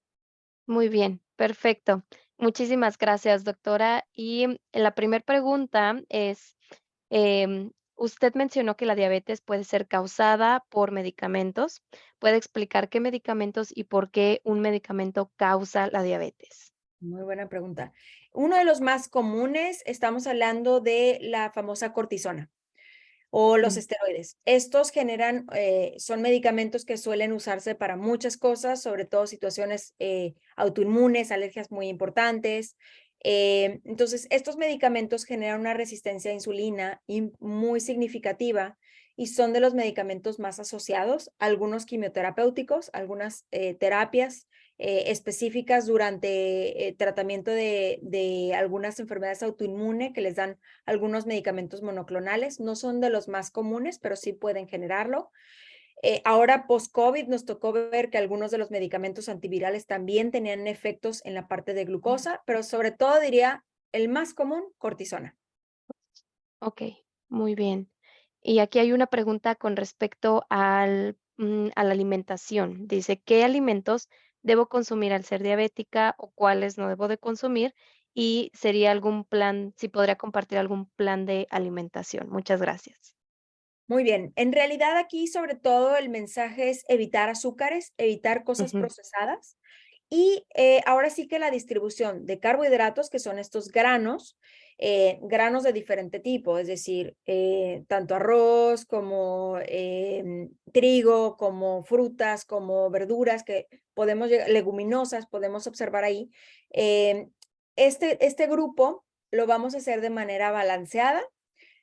Muy bien, perfecto. Muchísimas gracias, doctora. Y la primera pregunta es, usted mencionó que la diabetes puede ser causada por medicamentos. ¿Puede explicar qué medicamentos y por qué un medicamento causa la diabetes? Muy buena pregunta. Uno de los más comunes, estamos hablando de la famosa cortisona o los Mm, esteroides. Estos son medicamentos que suelen usarse para muchas cosas, sobre todo situaciones autoinmunes, alergias muy importantes. Entonces, estos medicamentos generan una resistencia a insulina muy significativa y son de los medicamentos más asociados, algunos quimioterapéuticos, algunas terapias específicas durante tratamiento de algunas enfermedades autoinmunes que les dan algunos medicamentos monoclonales. No son de los más comunes, pero sí pueden generarlo. Ahora, post-COVID, nos tocó ver que algunos de los medicamentos antivirales también tenían efectos en la parte de mm, glucosa, pero sobre todo diría el más común, cortisona. ok, muy bien. Y aquí hay una pregunta con respecto a la alimentación. Dice, ¿qué alimentos debo consumir al ser diabética o cuáles no debo de consumir? Y sería algún plan, si podría compartir algún plan de alimentación. Muchas gracias. Muy bien. En realidad aquí sobre todo el mensaje es evitar azúcares, evitar cosas Ujú, procesadas Y ahora sí que la distribución de carbohidratos, que son estos granos, granos de diferente tipo, es decir, tanto arroz como trigo, como frutas, como verduras, que podemos, leguminosas, podemos observar ahí. Eh, este grupo lo vamos a hacer de manera balanceada.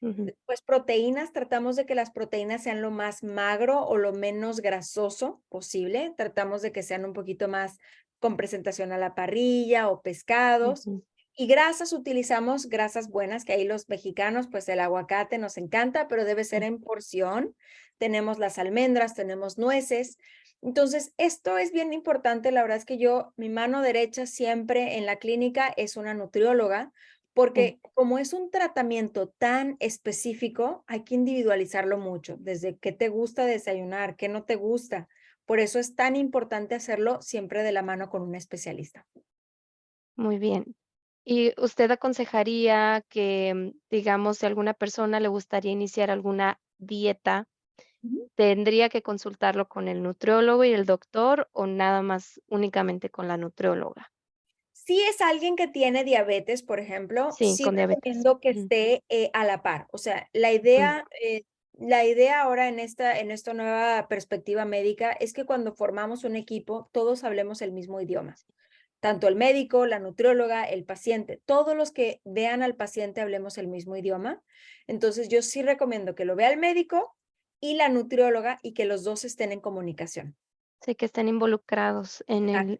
Ujú, Pues proteínas, tratamos de que las proteínas sean lo más magro o lo menos grasoso posible. Tratamos de que sean un poquito más con presentación a la parrilla o pescados. ujú, Y grasas, utilizamos grasas buenas, que ahí los mexicanos, pues el aguacate nos encanta, pero debe ser mm, en porción. Tenemos las almendras, tenemos nueces. Entonces, esto es bien importante. La verdad es que yo, mi mano derecha siempre en la clínica es una nutrióloga, sí. porque como es un tratamiento tan específico, hay que individualizarlo mucho, desde qué te gusta desayunar, qué no te gusta. Por eso es tan importante hacerlo siempre de la mano con un especialista. Muy bien. ¿Y usted aconsejaría que, digamos, si a alguna persona le gustaría iniciar alguna dieta, Ujú. tendría que consultarlo con el nutriólogo y el doctor o nada más únicamente con la nutrióloga? Si es alguien que tiene diabetes, por ejemplo, Sí, sí con diabetes. recomiendo que Ujú, esté a la par. O sea, mm, la idea ahora en esta nueva perspectiva médica es que cuando formamos un equipo, todos hablemos el mismo idioma. Tanto el médico, la nutrióloga, el paciente, todos los que vean al paciente hablemos el mismo idioma. Entonces, yo sí recomiendo que lo vea el médico y la nutrióloga y que los dos estén en comunicación. sí, que estén involucrados Exacto,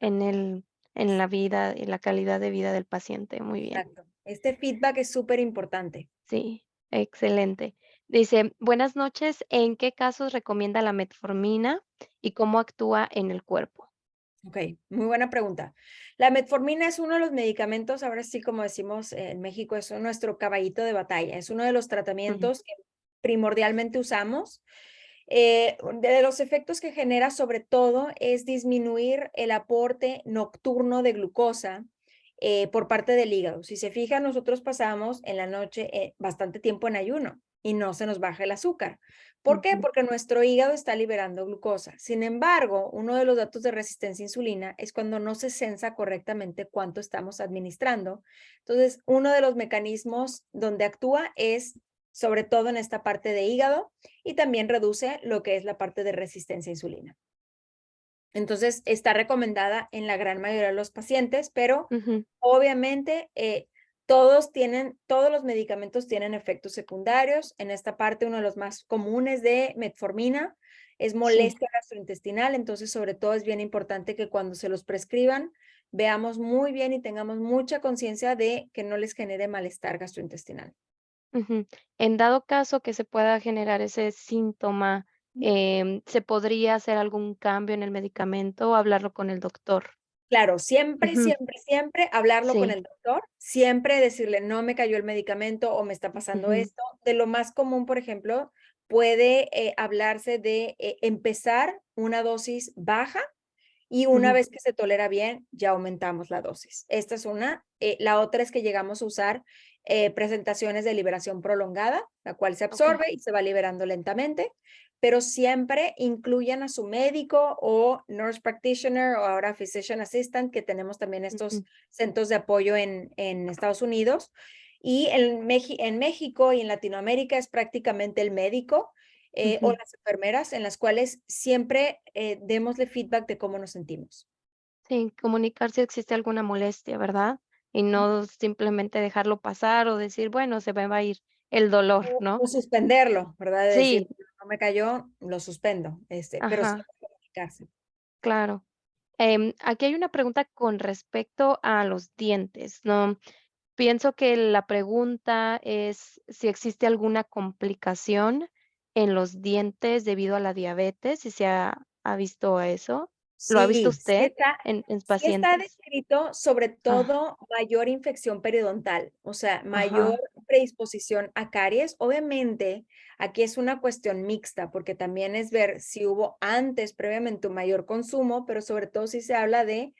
en la vida, en la calidad de vida del paciente. Muy bien. exacto. Este feedback es súper importante. Sí, excelente. Dice, buenas noches, ¿en qué casos recomienda la metformina y cómo actúa en el cuerpo? Ok, muy buena pregunta. La metformina es uno de los medicamentos, ahora sí como decimos en México, es nuestro caballito de batalla, es uno de los Ujú, tratamientos que primordialmente usamos. De los efectos que genera sobre todo es disminuir el aporte nocturno de glucosa por parte del hígado. Si se fijan, nosotros pasamos en la noche bastante tiempo en ayuno y no se nos baja el azúcar. ¿Por qué? ujú, Porque nuestro hígado está liberando glucosa. Sin embargo, uno de los datos de resistencia a insulina es cuando no se sensa correctamente cuánto estamos administrando. Entonces, uno de los mecanismos donde actúa es sobre todo en esta parte de hígado y también reduce lo que es la parte de resistencia a insulina. Entonces, está recomendada en la gran mayoría de los pacientes, pero ujú, obviamente todos los medicamentos tienen efectos secundarios. En esta parte, uno de los más comunes de metformina es sí. molestia gastrointestinal. Entonces, sobre todo es bien importante que cuando se los prescriban, veamos muy bien y tengamos mucha conciencia de que no les genere malestar gastrointestinal. Ujú. En dado caso que se pueda generar ese síntoma, ¿se podría hacer algún cambio en el medicamento o hablarlo con el doctor? Claro, siempre, Ujú, siempre, siempre hablarlo con sí, el doctor, siempre decirle: "No me cayó el medicamento o me está pasando ujú, esto". De lo más común, por ejemplo, puede, hablarse de, empezar una dosis baja y una ujú, vez que se tolera bien, ya aumentamos la dosis. Esta es una. La otra es que llegamos a usar, presentaciones de liberación prolongada, la cual se okey, absorbe y se va liberando lentamente, pero siempre incluyan a su médico o nurse practitioner o ahora physician assistant, que tenemos también estos ujú, centros de apoyo en Estados Unidos. Y en México y en Latinoamérica es prácticamente el médico o ujú. las enfermeras en las cuales siempre démosle feedback de cómo nos sentimos. Sí, comunicar si existe alguna molestia, ¿verdad? Y no simplemente dejarlo pasar o decir, bueno, se me va a ir el dolor, ¿no? O suspenderlo, ¿verdad? De decir, Sí, no me cayó, lo suspendo, pero ajá, siempre comunicarse. claro. Aquí hay una pregunta con respecto a los dientes, ¿no? Pienso que la pregunta es si existe alguna complicación en los dientes debido a la diabetes, si se ha visto eso. ¿Lo ha visto Sí, usted en sí está pacientes? descrito sobre Ah, todo mayor infección periodontal, o sea, mayor ajá, predisposición a caries. Obviamente, aquí es una cuestión mixta, porque también es ver si hubo antes, previamente, un mayor consumo, pero sobre todo si se habla de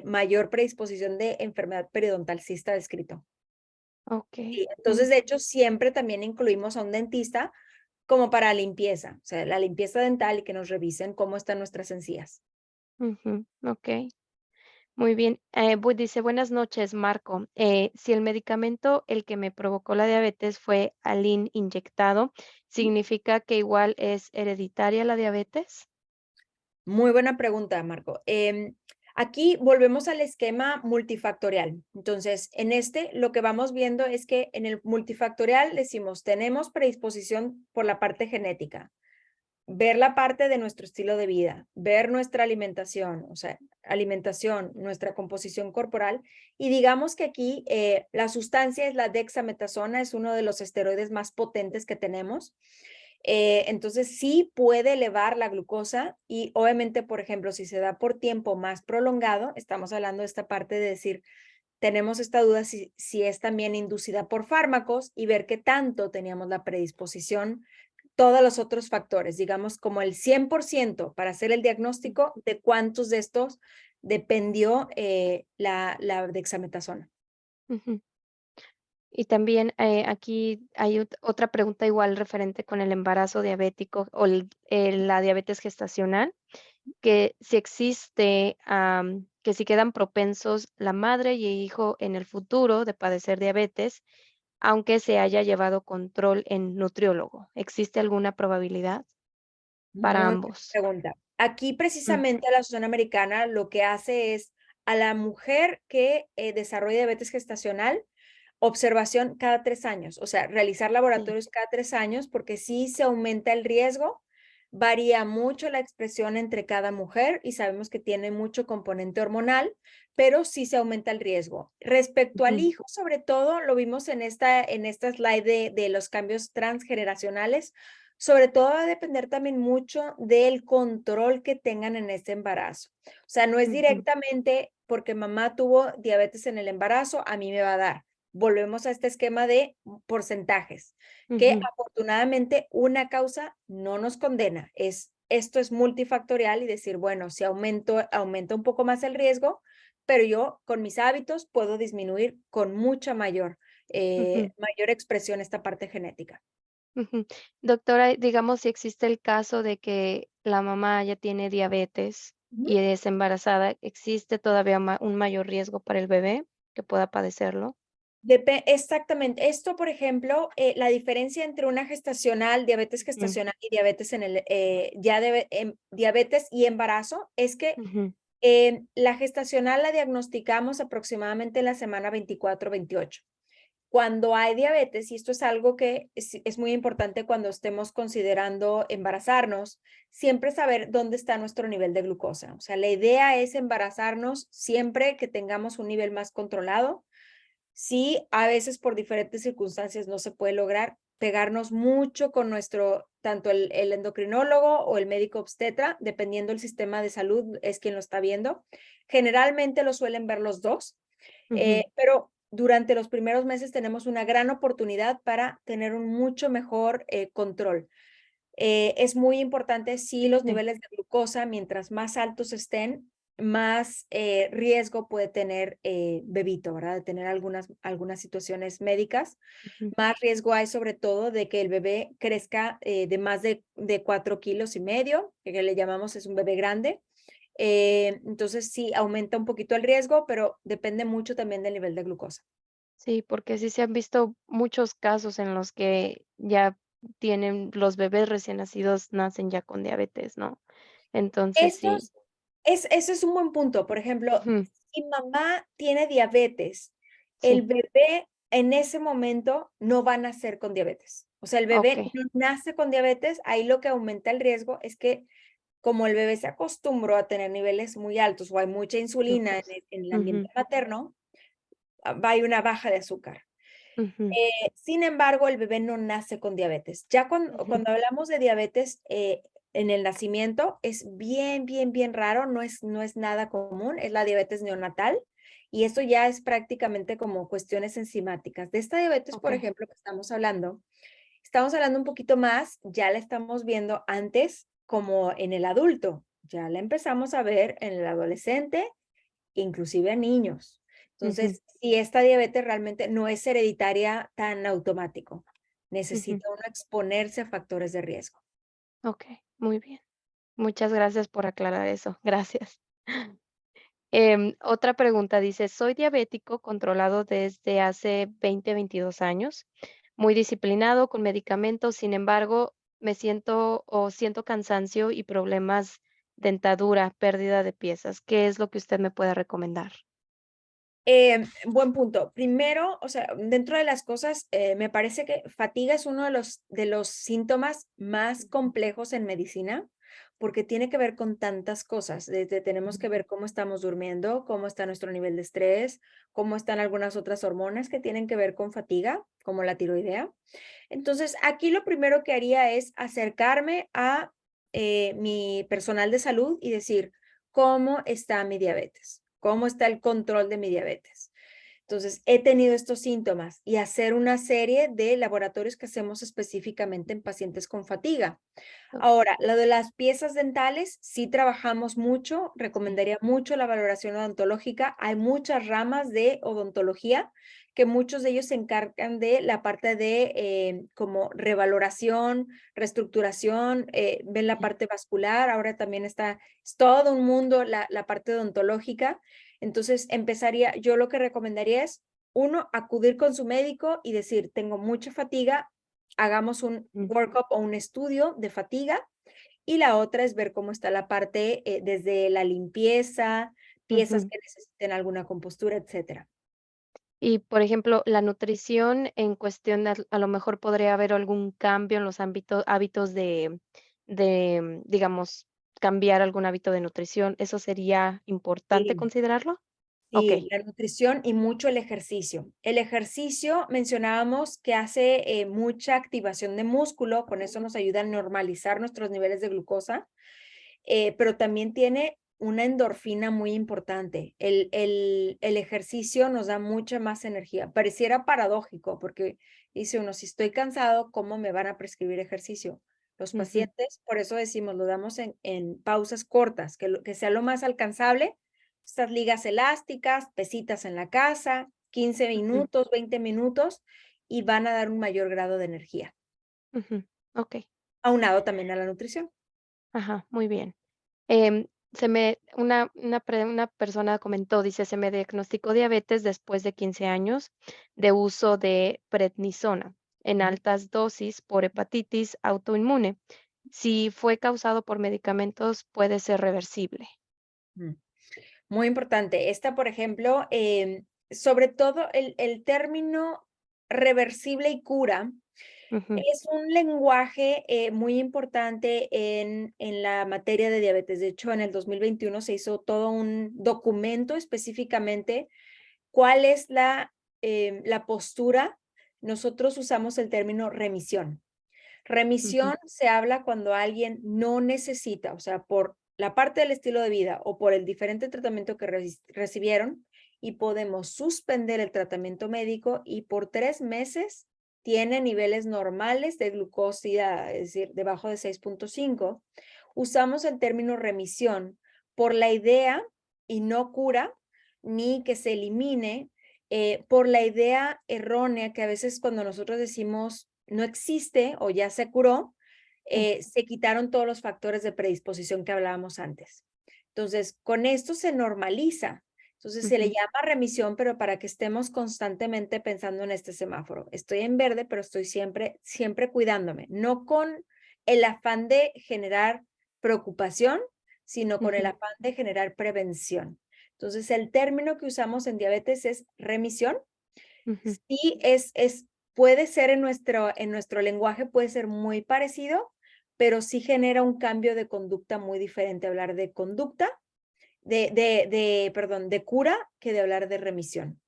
mayor predisposición de enfermedad periodontal, sí está descrito. okey. Sí, entonces, de hecho, siempre también incluimos a un dentista como para limpieza, o sea, la limpieza dental y que nos revisen cómo están nuestras encías. Ujú, okey. Muy bien. Dice, buenas noches, Marco. Si el medicamento, el que me provocó la diabetes, fue Alin inyectado, ¿significa que igual es hereditaria la diabetes? Muy buena pregunta, Marco. Aquí volvemos al esquema multifactorial. Entonces, en este lo que vamos viendo es que en el multifactorial decimos, tenemos predisposición por la parte genética, ver la parte de nuestro estilo de vida, ver nuestra alimentación, o sea, alimentación, nuestra composición corporal. Y digamos que aquí la sustancia es la dexametasona, es uno de los esteroides más potentes que tenemos. Entonces sí puede elevar la glucosa y obviamente, por ejemplo, si se da por tiempo más prolongado, estamos hablando de esta parte de decir, tenemos esta duda si es también inducida por fármacos y ver qué tanto teníamos la predisposición, todos los otros factores, digamos como el 100% para hacer el diagnóstico de cuántos de estos dependió la dexametasona. Ujú. Y también aquí hay otra pregunta igual referente con el embarazo diabético o la diabetes gestacional, que si existe, que si quedan propensos la madre y el hijo en el futuro de padecer diabetes, aunque se haya llevado control en nutriólogo. ¿Existe alguna probabilidad para Muy buena ambos? pregunta. Aquí Mm, precisamente la Asociación Americana lo que hace es a la mujer que desarrolla diabetes gestacional, observación cada 3 años, o sea, realizar sí. laboratorios cada 3 años porque sí se aumenta el riesgo, varía mucho la expresión entre cada mujer y sabemos que tiene mucho componente hormonal, pero sí se aumenta el riesgo. Respecto al Ujú, hijo, sobre todo, lo vimos en esta slide de los cambios transgeneracionales. Sobre todo va a depender también mucho del control que tengan en este embarazo. O sea, no es ujú, directamente porque mamá tuvo diabetes en el embarazo, a mí me va a dar. Volvemos a este esquema de porcentajes, que ujú, afortunadamente una causa no nos condena. Esto es multifactorial y decir, bueno, si aumenta un poco más el riesgo, pero yo con mis hábitos puedo disminuir con mucha ujú, mayor expresión esta parte genética. ujú. Doctora, digamos, si existe el caso de que la mamá ya tiene diabetes y es embarazada, ¿existe todavía un mayor riesgo para el bebé que pueda padecerlo? Exactamente. Esto, por ejemplo, la diferencia entre una gestacional, diabetes Mm, gestacional y diabetes diabetes y embarazo es que ujú, la gestacional la diagnosticamos aproximadamente en la semana 24-28. Cuando hay diabetes, y esto es algo que es muy importante cuando estemos considerando embarazarnos, siempre saber dónde está nuestro nivel de glucosa. O sea, la idea es embarazarnos siempre que tengamos un nivel más controlado. Sí, a veces por diferentes circunstancias no se puede lograr pegarnos mucho con tanto el endocrinólogo o el médico obstetra, dependiendo del sistema de salud, es quien lo está viendo. Generalmente lo suelen ver los dos, ujú, pero durante los primeros meses tenemos una gran oportunidad para tener un mucho mejor control. Es muy importante, sí, los sí, niveles de glucosa, mientras más altos estén, más riesgo puede tener bebito, ¿verdad? De tener algunas situaciones médicas. ujú. Más riesgo hay sobre todo de que el bebé crezca de más de 4,5 kilos, que le llamamos es un bebé grande. Entonces sí, aumenta un poquito el riesgo, pero depende mucho también del nivel de glucosa. Sí, porque sí se han visto muchos casos en los que ya tienen los bebés recién nacidos, nacen ya con diabetes, ¿no? Entonces sí. Estos Ese es un buen punto. Por ejemplo, Ujú, si mamá tiene diabetes, el sí, bebé en ese momento no va a nacer con diabetes. O sea, el bebé okey. no nace con diabetes, ahí lo que aumenta el riesgo es que como el bebé se acostumbró a tener niveles muy altos o hay mucha insulina Glucosa. en el ambiente Ujú, materno, va a haber una baja de azúcar. ujú, Sin embargo, el bebé no nace con diabetes. Ya ujú, cuando hablamos de diabetes en el nacimiento, es bien, bien, bien raro, no es nada común, es la diabetes neonatal y esto ya es prácticamente como cuestiones enzimáticas. De esta diabetes, por okey. ejemplo, que estamos hablando un poquito más, ya la estamos viendo antes como en el adulto, ya la empezamos a ver en el adolescente, inclusive a niños. Ujú, Entonces, si esta diabetes realmente no es hereditaria tan automático, ujú, necesita uno exponerse a factores de riesgo. okey, muy bien. Muchas gracias por aclarar eso. Gracias. Otra pregunta dice, soy diabético controlado desde hace 20, 22 años, muy disciplinado con medicamentos, sin embargo, siento cansancio y problemas dentadura, pérdida de piezas. ¿Qué es lo que usted me puede recomendar? Buen punto. Primero, o sea, dentro de las cosas, me parece que fatiga es uno de los síntomas más complejos en medicina, porque tiene que ver con tantas cosas. Desde tenemos que ver cómo estamos durmiendo, cómo está nuestro nivel de estrés, cómo están algunas otras hormonas que tienen que ver con fatiga, como la tiroidea. Entonces, aquí lo primero que haría es acercarme a mi personal de salud y decir, ¿cómo está mi diabetes? ¿Cómo está el control de mi diabetes? Entonces, he tenido estos síntomas y hacer una serie de laboratorios que hacemos específicamente en pacientes con fatiga. Ok, Ahora, lo de las piezas dentales, sí trabajamos mucho, sí. recomendaría mucho la valoración odontológica. Hay muchas ramas de odontología que muchos de ellos se encargan de la parte de como revaloración, reestructuración, ven la Sí. parte vascular, ahora también está, es todo un mundo la parte odontológica. Entonces, empezaría, yo lo que recomendaría es, uno, acudir con su médico y decir, tengo mucha fatiga, hagamos un Mm, workup o un estudio de fatiga. Y la otra es ver cómo está la parte desde la limpieza, piezas ujú. que necesiten alguna compostura, etcétera. Y, por ejemplo, la nutrición en cuestión de a lo mejor podría haber algún cambio en los hábitos digamos, cambiar algún hábito de nutrición, ¿eso sería importante Sí. considerarlo? Sí, Okey. la nutrición y mucho el ejercicio. El ejercicio mencionábamos que hace mucha activación de músculo, con eso nos ayuda a normalizar nuestros niveles de glucosa, pero también tiene una endorfina muy importante. El ejercicio nos da mucha más energía. Pareciera paradójico porque dice uno, si estoy cansado, ¿cómo me van a prescribir ejercicio? Los Ujú, pacientes, por eso decimos, lo damos en pausas cortas, que sea lo más alcanzable. Estas ligas elásticas, pesitas en la casa, 15 ujú, minutos, 20 minutos, y van a dar un mayor grado de energía, ujú. Okey. aunado también a la nutrición. Ajá, muy bien. Una persona comentó, dice: "Se me diagnosticó diabetes después de 15 años de uso de prednisona en Ujú. altas dosis por hepatitis autoinmune. Si fue causado por medicamentos, puede ser reversible". Mm. Muy importante. Esta, por ejemplo, sobre todo el término reversible y cura Ujú, es un lenguaje muy importante en la materia de diabetes. De hecho, en el 2021 se hizo todo un documento específicamente cuál es la postura. Nosotros usamos el término remisión. ujú, Remisión se habla cuando alguien no necesita, o sea, por la parte del estilo de vida o por el diferente tratamiento que recibieron y podemos suspender el tratamiento médico y por 3 meses tiene niveles normales de glucosidad, es decir, debajo de 6,5. Usamos el término remisión por la idea y no cura ni que se elimine, por la idea errónea que a veces cuando nosotros decimos no existe o ya se curó, sí, se quitaron todos los factores de predisposición que hablábamos antes. Entonces, con esto se normaliza. Entonces, se le ujú, llama remisión, pero para que estemos constantemente pensando en este semáforo. Estoy en verde, pero estoy siempre, siempre cuidándome, no con el afán de generar preocupación, sino con el ujú, afán de generar prevención. Entonces, el término que usamos en diabetes es remisión. ujú, Sí, puede ser en nuestro lenguaje, puede ser muy parecido, pero sí genera un cambio de conducta muy diferente hablar de conducta, perdón, de cura que de hablar de remisión.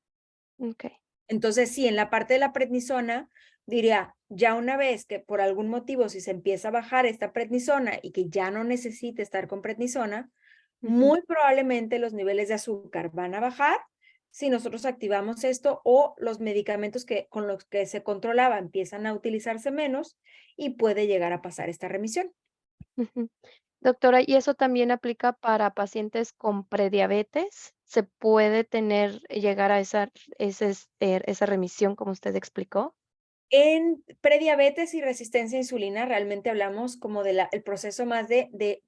okey, Entonces, sí, en la parte de la prednisona, diría, ya una vez que por algún motivo, si se empieza a bajar esta prednisona y que ya no necesite estar con prednisona, ujú, muy probablemente los niveles de azúcar van a bajar si nosotros activamos esto o los medicamentos con los que se controlaba empiezan a utilizarse menos y puede llegar a pasar esta remisión. ujú. Doctora, ¿y eso también aplica para pacientes con prediabetes? ¿Se puede llegar a esa remisión como usted explicó? En prediabetes y resistencia a insulina, realmente hablamos como de el proceso más de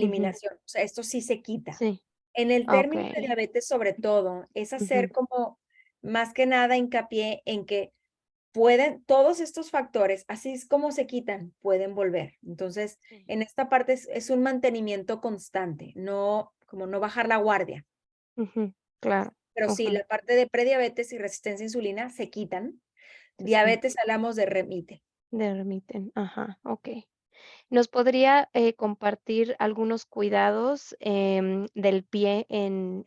Ujú, eliminación, o sea, esto sí se quita. sí, En el término de Okey. diabetes, sobre todo, es hacer Ujú. como más que nada hincapié en que pueden todos estos factores, así es como se quitan, pueden volver. Entonces, Sí. en esta parte es un mantenimiento constante, no como no bajar la guardia. Ujú. Claro. Pero sí, Ujú. la parte de prediabetes y resistencia a insulina se quitan. Sí. Diabetes hablamos de remite. De remiten. Ajá, okey. ¿Nos podría, compartir algunos cuidados, del pie en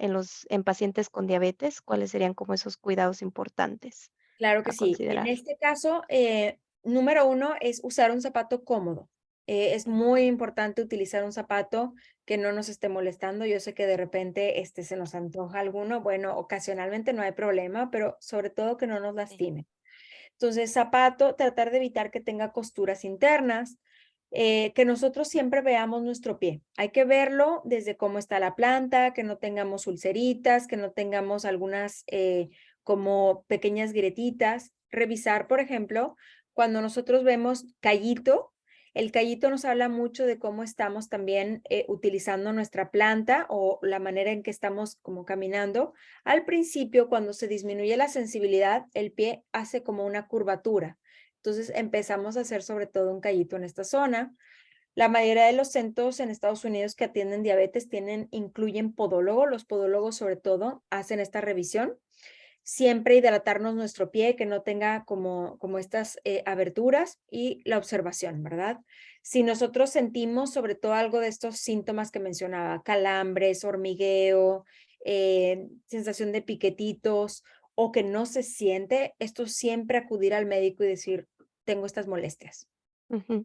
pacientes con diabetes? ¿Cuáles serían como esos cuidados importantes Claro que a sí. En considerar? este caso, número uno es usar un zapato cómodo. Es muy importante utilizar un zapato que no nos esté molestando. Yo sé que de repente se nos antoja alguno. Bueno, ocasionalmente no hay problema, pero sobre todo que no nos Sí. lastime. Entonces, zapato, tratar de evitar que tenga costuras internas, que nosotros siempre veamos nuestro pie. Hay que verlo desde cómo está la planta, que no tengamos ulceritas, que no tengamos algunas como pequeñas grietitas. Revisar, por ejemplo, cuando nosotros vemos callito, el callito nos habla mucho de cómo estamos también utilizando nuestra planta o la manera en que estamos como caminando. Al principio, cuando se disminuye la sensibilidad, el pie hace como una curvatura. Entonces empezamos a hacer sobre todo un callito en esta zona. La mayoría de los centros en Estados Unidos que atienden diabetes incluyen podólogo. Los podólogos sobre todo hacen esta revisión. Siempre hidratarnos nuestro pie, que no tenga como estas aberturas y la observación, ¿verdad? Si nosotros sentimos sobre todo algo de estos síntomas que mencionaba, calambres, hormigueo, sensación de piquetitos o que no se siente, esto siempre acudir al médico y decir, tengo estas molestias. Ujú.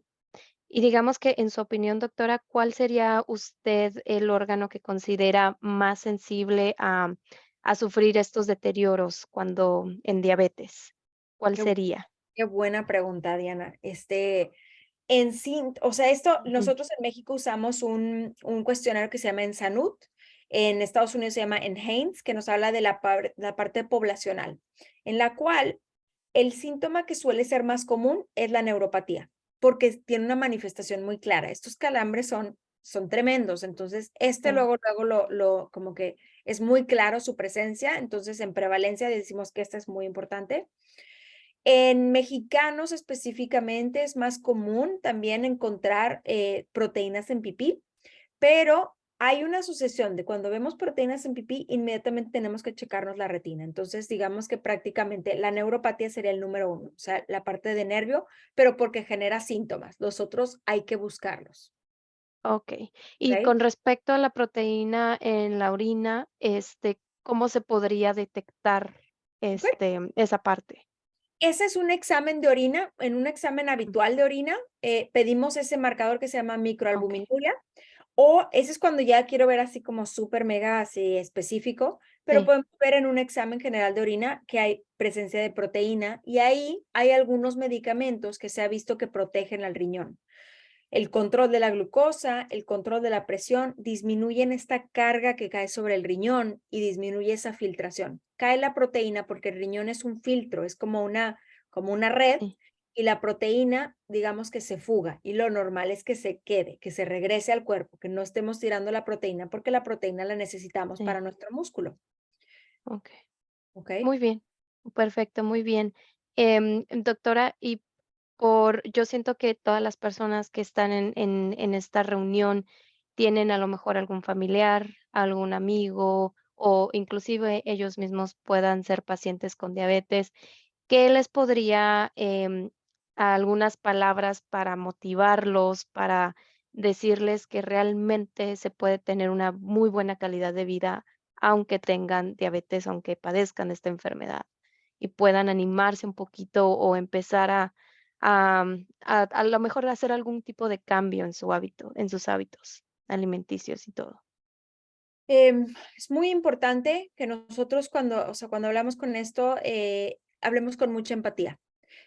Y digamos que, en su opinión, doctora, ¿cuál sería usted el órgano que considera más sensible a sufrir estos deterioros cuando en diabetes? ¿Cuál Qué, bu- sería? qué buena pregunta, Diana. En sí, o sea, esto Ujú. nosotros en México usamos un cuestionario que se llama Ensanud, en Estados Unidos se llama NHANES, que nos habla de la parte poblacional, en la cual el síntoma que suele ser más común es la neuropatía, porque tiene una manifestación muy clara. Estos calambres son tremendos, entonces Sí. luego como que es muy claro su presencia, entonces en prevalencia decimos que esta es muy importante. En mexicanos específicamente es más común también encontrar proteínas en pipí, pero hay una asociación de cuando vemos proteínas en pipí, inmediatamente tenemos que checarnos la retina. Entonces, digamos que prácticamente la neuropatía sería el número uno, o sea, la parte de nervio, pero porque genera síntomas. Los otros hay que buscarlos. Okey. Y ¿Ok? con respecto a la proteína en la orina, ¿cómo se podría detectar, ¿Ok? esa parte? Ese es un examen de orina. En un examen Mm, habitual de orina, pedimos ese marcador que se llama okey, microalbuminuria. O ese es cuando ya quiero ver así como súper mega así específico, pero sí. podemos ver en un examen general de orina que hay presencia de proteína y ahí hay algunos medicamentos que se ha visto que protegen al riñón. El control de la glucosa, el control de la presión, disminuyen esta carga que cae sobre el riñón y disminuye esa filtración. Cae la proteína porque el riñón es un filtro, es como una red Sí. y la proteína, digamos que se fuga y lo normal es que se quede, que se regrese al cuerpo, que no estemos tirando la proteína porque la proteína la necesitamos para Sí, nuestro músculo, okey. ¿ok? Muy bien, perfecto, muy bien. Doctora, y yo siento que todas las personas que están en esta reunión tienen a lo mejor algún familiar, algún amigo, o inclusive ellos mismos puedan ser pacientes con diabetes. ¿Qué les podría, algunas palabras para motivarlos, para decirles que realmente se puede tener una muy buena calidad de vida, aunque tengan diabetes, aunque padezcan esta enfermedad, y puedan animarse un poquito o empezar a lo mejor hacer algún tipo de cambio en sus hábitos alimenticios y todo? Es muy importante que nosotros cuando, o sea, cuando hablamos con esto, hablemos con mucha empatía.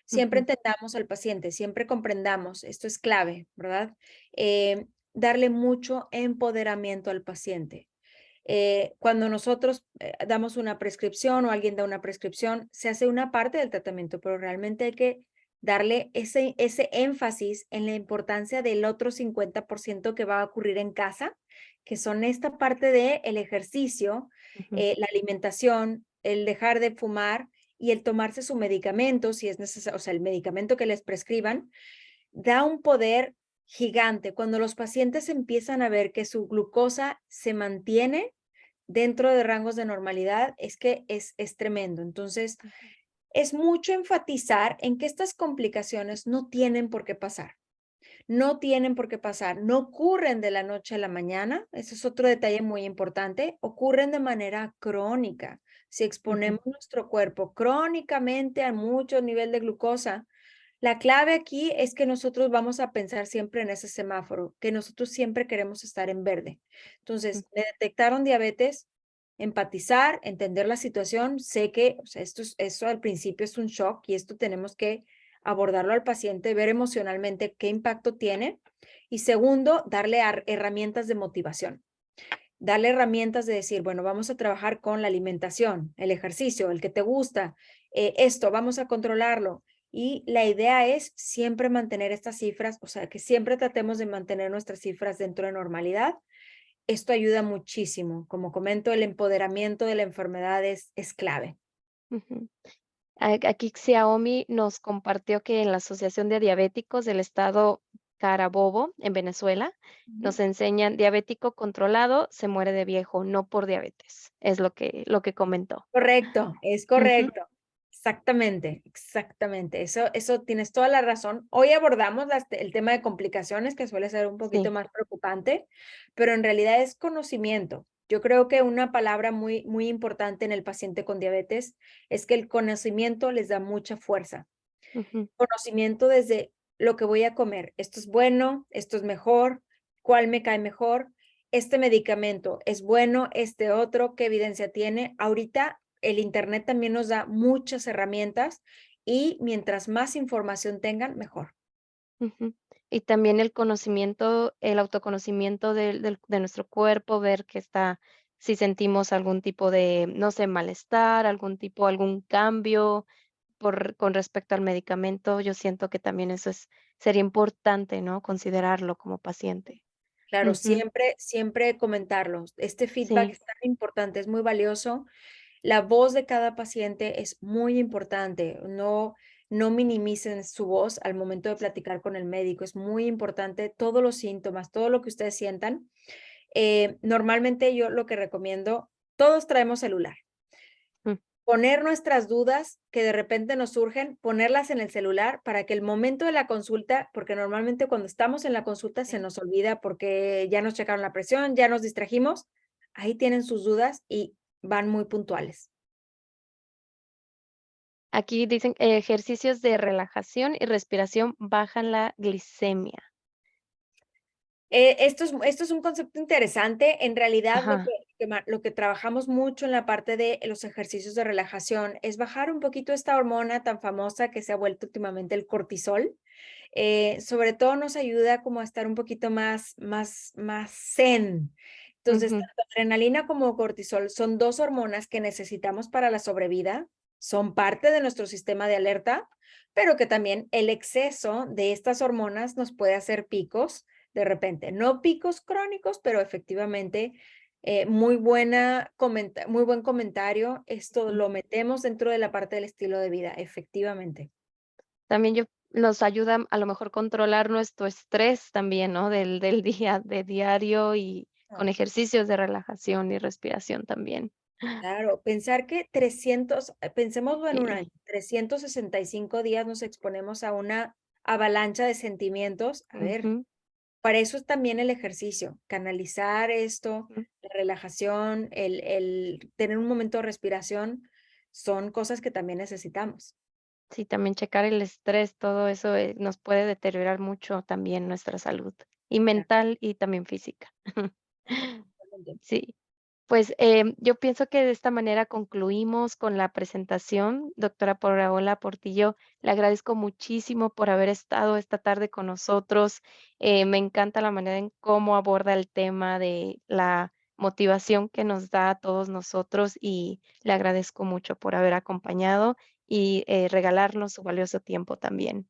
Siempre Ujú. entendamos al paciente, siempre comprendamos, esto es clave, ¿verdad? Darle mucho empoderamiento al paciente. Cuando nosotros damos una prescripción o alguien da una prescripción, se hace una parte del tratamiento, pero realmente hay que darle ese énfasis en la importancia del otro 50% que va a ocurrir en casa, que son esta parte de el ejercicio, Ujú, la alimentación, el dejar de fumar y el tomarse su medicamento, si es necesario, o sea, el medicamento que les prescriban, da un poder gigante. Cuando los pacientes empiezan a ver que su glucosa se mantiene dentro de rangos de normalidad, es que es tremendo. Entonces, ujú, es mucho enfatizar en que estas complicaciones no tienen por qué pasar. No tienen por qué pasar, no ocurren de la noche a la mañana, ese es otro detalle muy importante, ocurren de manera crónica. Si ujú, exponemos nuestro cuerpo crónicamente a mucho nivel de glucosa, la clave aquí es que nosotros vamos a pensar siempre en ese semáforo, que nosotros siempre queremos estar en verde. ujú, Entonces, me detectaron diabetes, empatizar, entender la situación, sé que, o sea, esto al principio es un shock y esto tenemos que abordarlo al paciente, ver emocionalmente qué impacto tiene. Y segundo, darle herramientas de motivación, darle herramientas de decir, bueno, vamos a trabajar con la alimentación, el ejercicio, el que te gusta, esto, vamos a controlarlo. Y la idea es siempre mantener estas cifras, o sea, que siempre tratemos de mantener nuestras cifras dentro de normalidad. Esto ayuda muchísimo. Como comento, el empoderamiento de la enfermedad es clave. ujú. Aquí Xiaomi nos compartió que en la Asociación de Diabéticos del estado Carabobo, en Venezuela, Ujú. nos enseñan diabético controlado se muere de viejo, no por diabetes, es lo que comentó. Correcto, es Ujú, correcto. Exactamente, exactamente. Eso tienes toda la razón. Hoy abordamos el tema de complicaciones, que suele ser un poquito sí, más preocupante, pero en realidad es conocimiento. Yo creo que una palabra muy, muy importante en el paciente con diabetes es que el conocimiento les da mucha fuerza. ujú, Conocimiento desde lo que voy a comer. Esto es bueno, esto es mejor, cuál me cae mejor, este medicamento es bueno, este otro, qué evidencia tiene. Ahorita el Internet también nos da muchas herramientas y mientras más información tengan, mejor. ujú. Y también el conocimiento, el autoconocimiento de nuestro cuerpo, ver que está, si sentimos algún tipo de, no sé, malestar, algún cambio, con respecto al medicamento, yo siento que también eso sería importante, ¿no? Considerarlo como paciente. Claro, Ujú, siempre, siempre comentarlo. Este feedback sí, es tan importante, es muy valioso. La voz de cada paciente es muy importante. No minimicen su voz al momento de platicar con el médico. Es muy importante todos los síntomas, todo lo que ustedes sientan. Normalmente yo lo que recomiendo, todos traemos celular. mm, Poner nuestras dudas que de repente nos surgen, ponerlas en el celular para que el momento de la consulta, porque normalmente cuando estamos en la consulta se sí. nos olvida porque ya nos checaron la presión, ya nos distrajimos, ahí tienen sus dudas y van muy puntuales. Aquí dicen, ejercicios de relajación y respiración bajan la glicemia. Esto es un concepto interesante. En realidad, Ajá, lo que trabajamos mucho en la parte de los ejercicios de relajación es bajar un poquito esta hormona tan famosa que se ha vuelto últimamente el cortisol. Sobre todo nos ayuda como a estar un poquito más zen. Entonces, ujú, tanto adrenalina como cortisol son 2 hormonas que necesitamos para la sobrevida, son parte de nuestro sistema de alerta, pero que también el exceso de estas hormonas nos puede hacer picos de repente. No picos crónicos, pero efectivamente, muy buen comentario. Esto ujú. lo metemos dentro de la parte del estilo de vida, efectivamente. También nos ayuda a lo mejor controlar nuestro estrés también, ¿no? Del día de diario y con ejercicios de relajación y respiración también. Claro, pensar que 300, pensémoslo en un Sí, año, 365 días nos exponemos a una avalancha de sentimientos. A ver, ujú, para eso es también el ejercicio, canalizar esto, ujú. la relajación, el tener un momento de respiración, son cosas que también necesitamos. Sí, también checar el estrés, todo eso, nos puede deteriorar mucho también nuestra salud, y Claro, mental y también física. totalmente. Sí, pues, yo pienso que de esta manera concluimos con la presentación. Doctora Paola Portillo, le agradezco muchísimo por haber estado esta tarde con nosotros. Me encanta la manera en cómo aborda el tema de la motivación que nos da a todos nosotros, y le agradezco mucho por haber acompañado y, regalarnos su valioso tiempo también.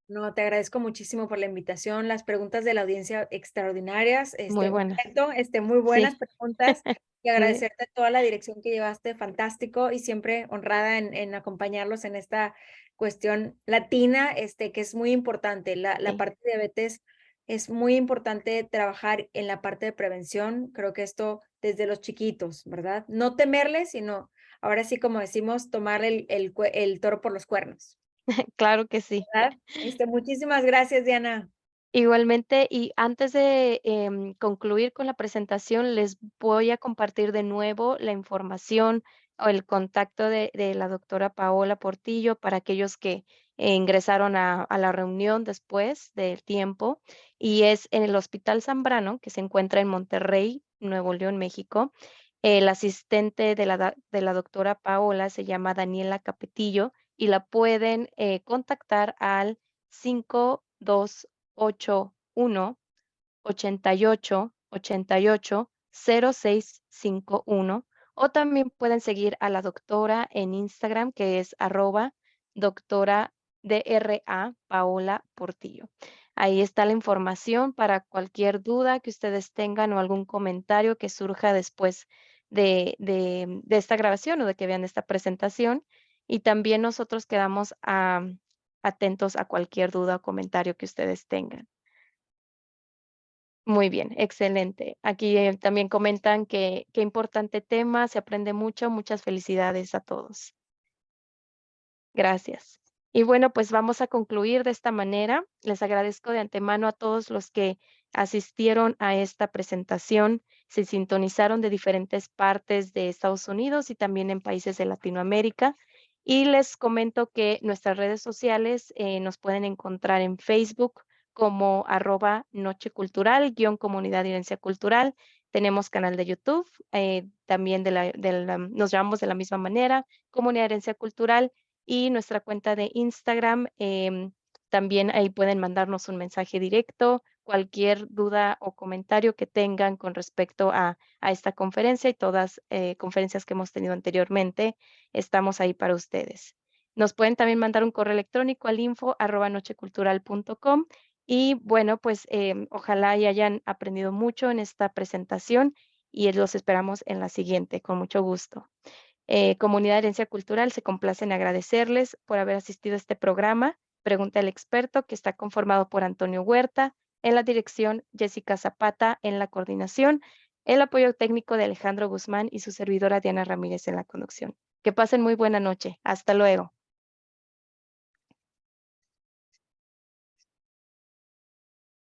No, te agradezco muchísimo por la invitación, las preguntas de la audiencia extraordinarias, Muy un buenas. reto, muy buenas Sí, preguntas y sí, agradecerte toda la dirección que llevaste, fantástico, y siempre honrada en acompañarlos en esta cuestión latina, que es muy importante. La sí. parte de diabetes es muy importante trabajar en la parte de prevención, creo que esto desde los chiquitos, ¿verdad? No temerle, sino ahora sí, como decimos, tomar el toro por los cuernos. Claro que sí. ¿Verdad? Muchísimas gracias, Diana. Igualmente, y antes de concluir con la presentación, les voy a compartir de nuevo la información o el contacto de la doctora Paola Portillo para aquellos que ingresaron a la reunión después del tiempo. Y es en el Hospital Zambrano, que se encuentra en Monterrey, Nuevo León, México. El asistente de la doctora Paola se llama Daniela Capetillo y la pueden contactar al 521 88 88 0651 o también pueden seguir a la doctora en Instagram que es doctora DRA Paola Portillo. Ahí está la información para cualquier duda que ustedes tengan o algún comentario que surja después de esta grabación o de que vean esta presentación. Y también nosotros quedamos atentos a cualquier duda o comentario que ustedes tengan. Muy bien, excelente. Aquí, también comentan que qué importante tema, se aprende mucho, muchas felicidades a todos. Gracias. Y bueno, pues vamos a concluir de esta manera. Les agradezco de antemano a todos los que asistieron a esta presentación, se sintonizaron de diferentes partes de Estados Unidos y también en países de Latinoamérica. Y les comento que nuestras redes sociales nos pueden encontrar en Facebook como @Noche Cultural, Comunidad de Herencia Cultural. Tenemos canal de YouTube, también nos llamamos de la misma manera, Comunidad de Herencia Cultural y nuestra cuenta de Instagram, también ahí pueden mandarnos un mensaje directo, cualquier duda o comentario que tengan con respecto a esta conferencia y todas conferencias que hemos tenido anteriormente, estamos ahí para ustedes. Nos pueden también mandar un correo electrónico al info@nochecultural.com y bueno, pues ojalá y hayan aprendido mucho en esta presentación y los esperamos en la siguiente, con mucho gusto. Comunidad de Herencia Cultural se complace en agradecerles por haber asistido a este programa. Pregunta al experto, que está conformado por Antonio Huerta, en la dirección, Jessica Zapata, en la coordinación, el apoyo técnico de Alejandro Guzmán y su servidora Diana Ramírez en la conducción. Que pasen muy buena noche. Hasta luego.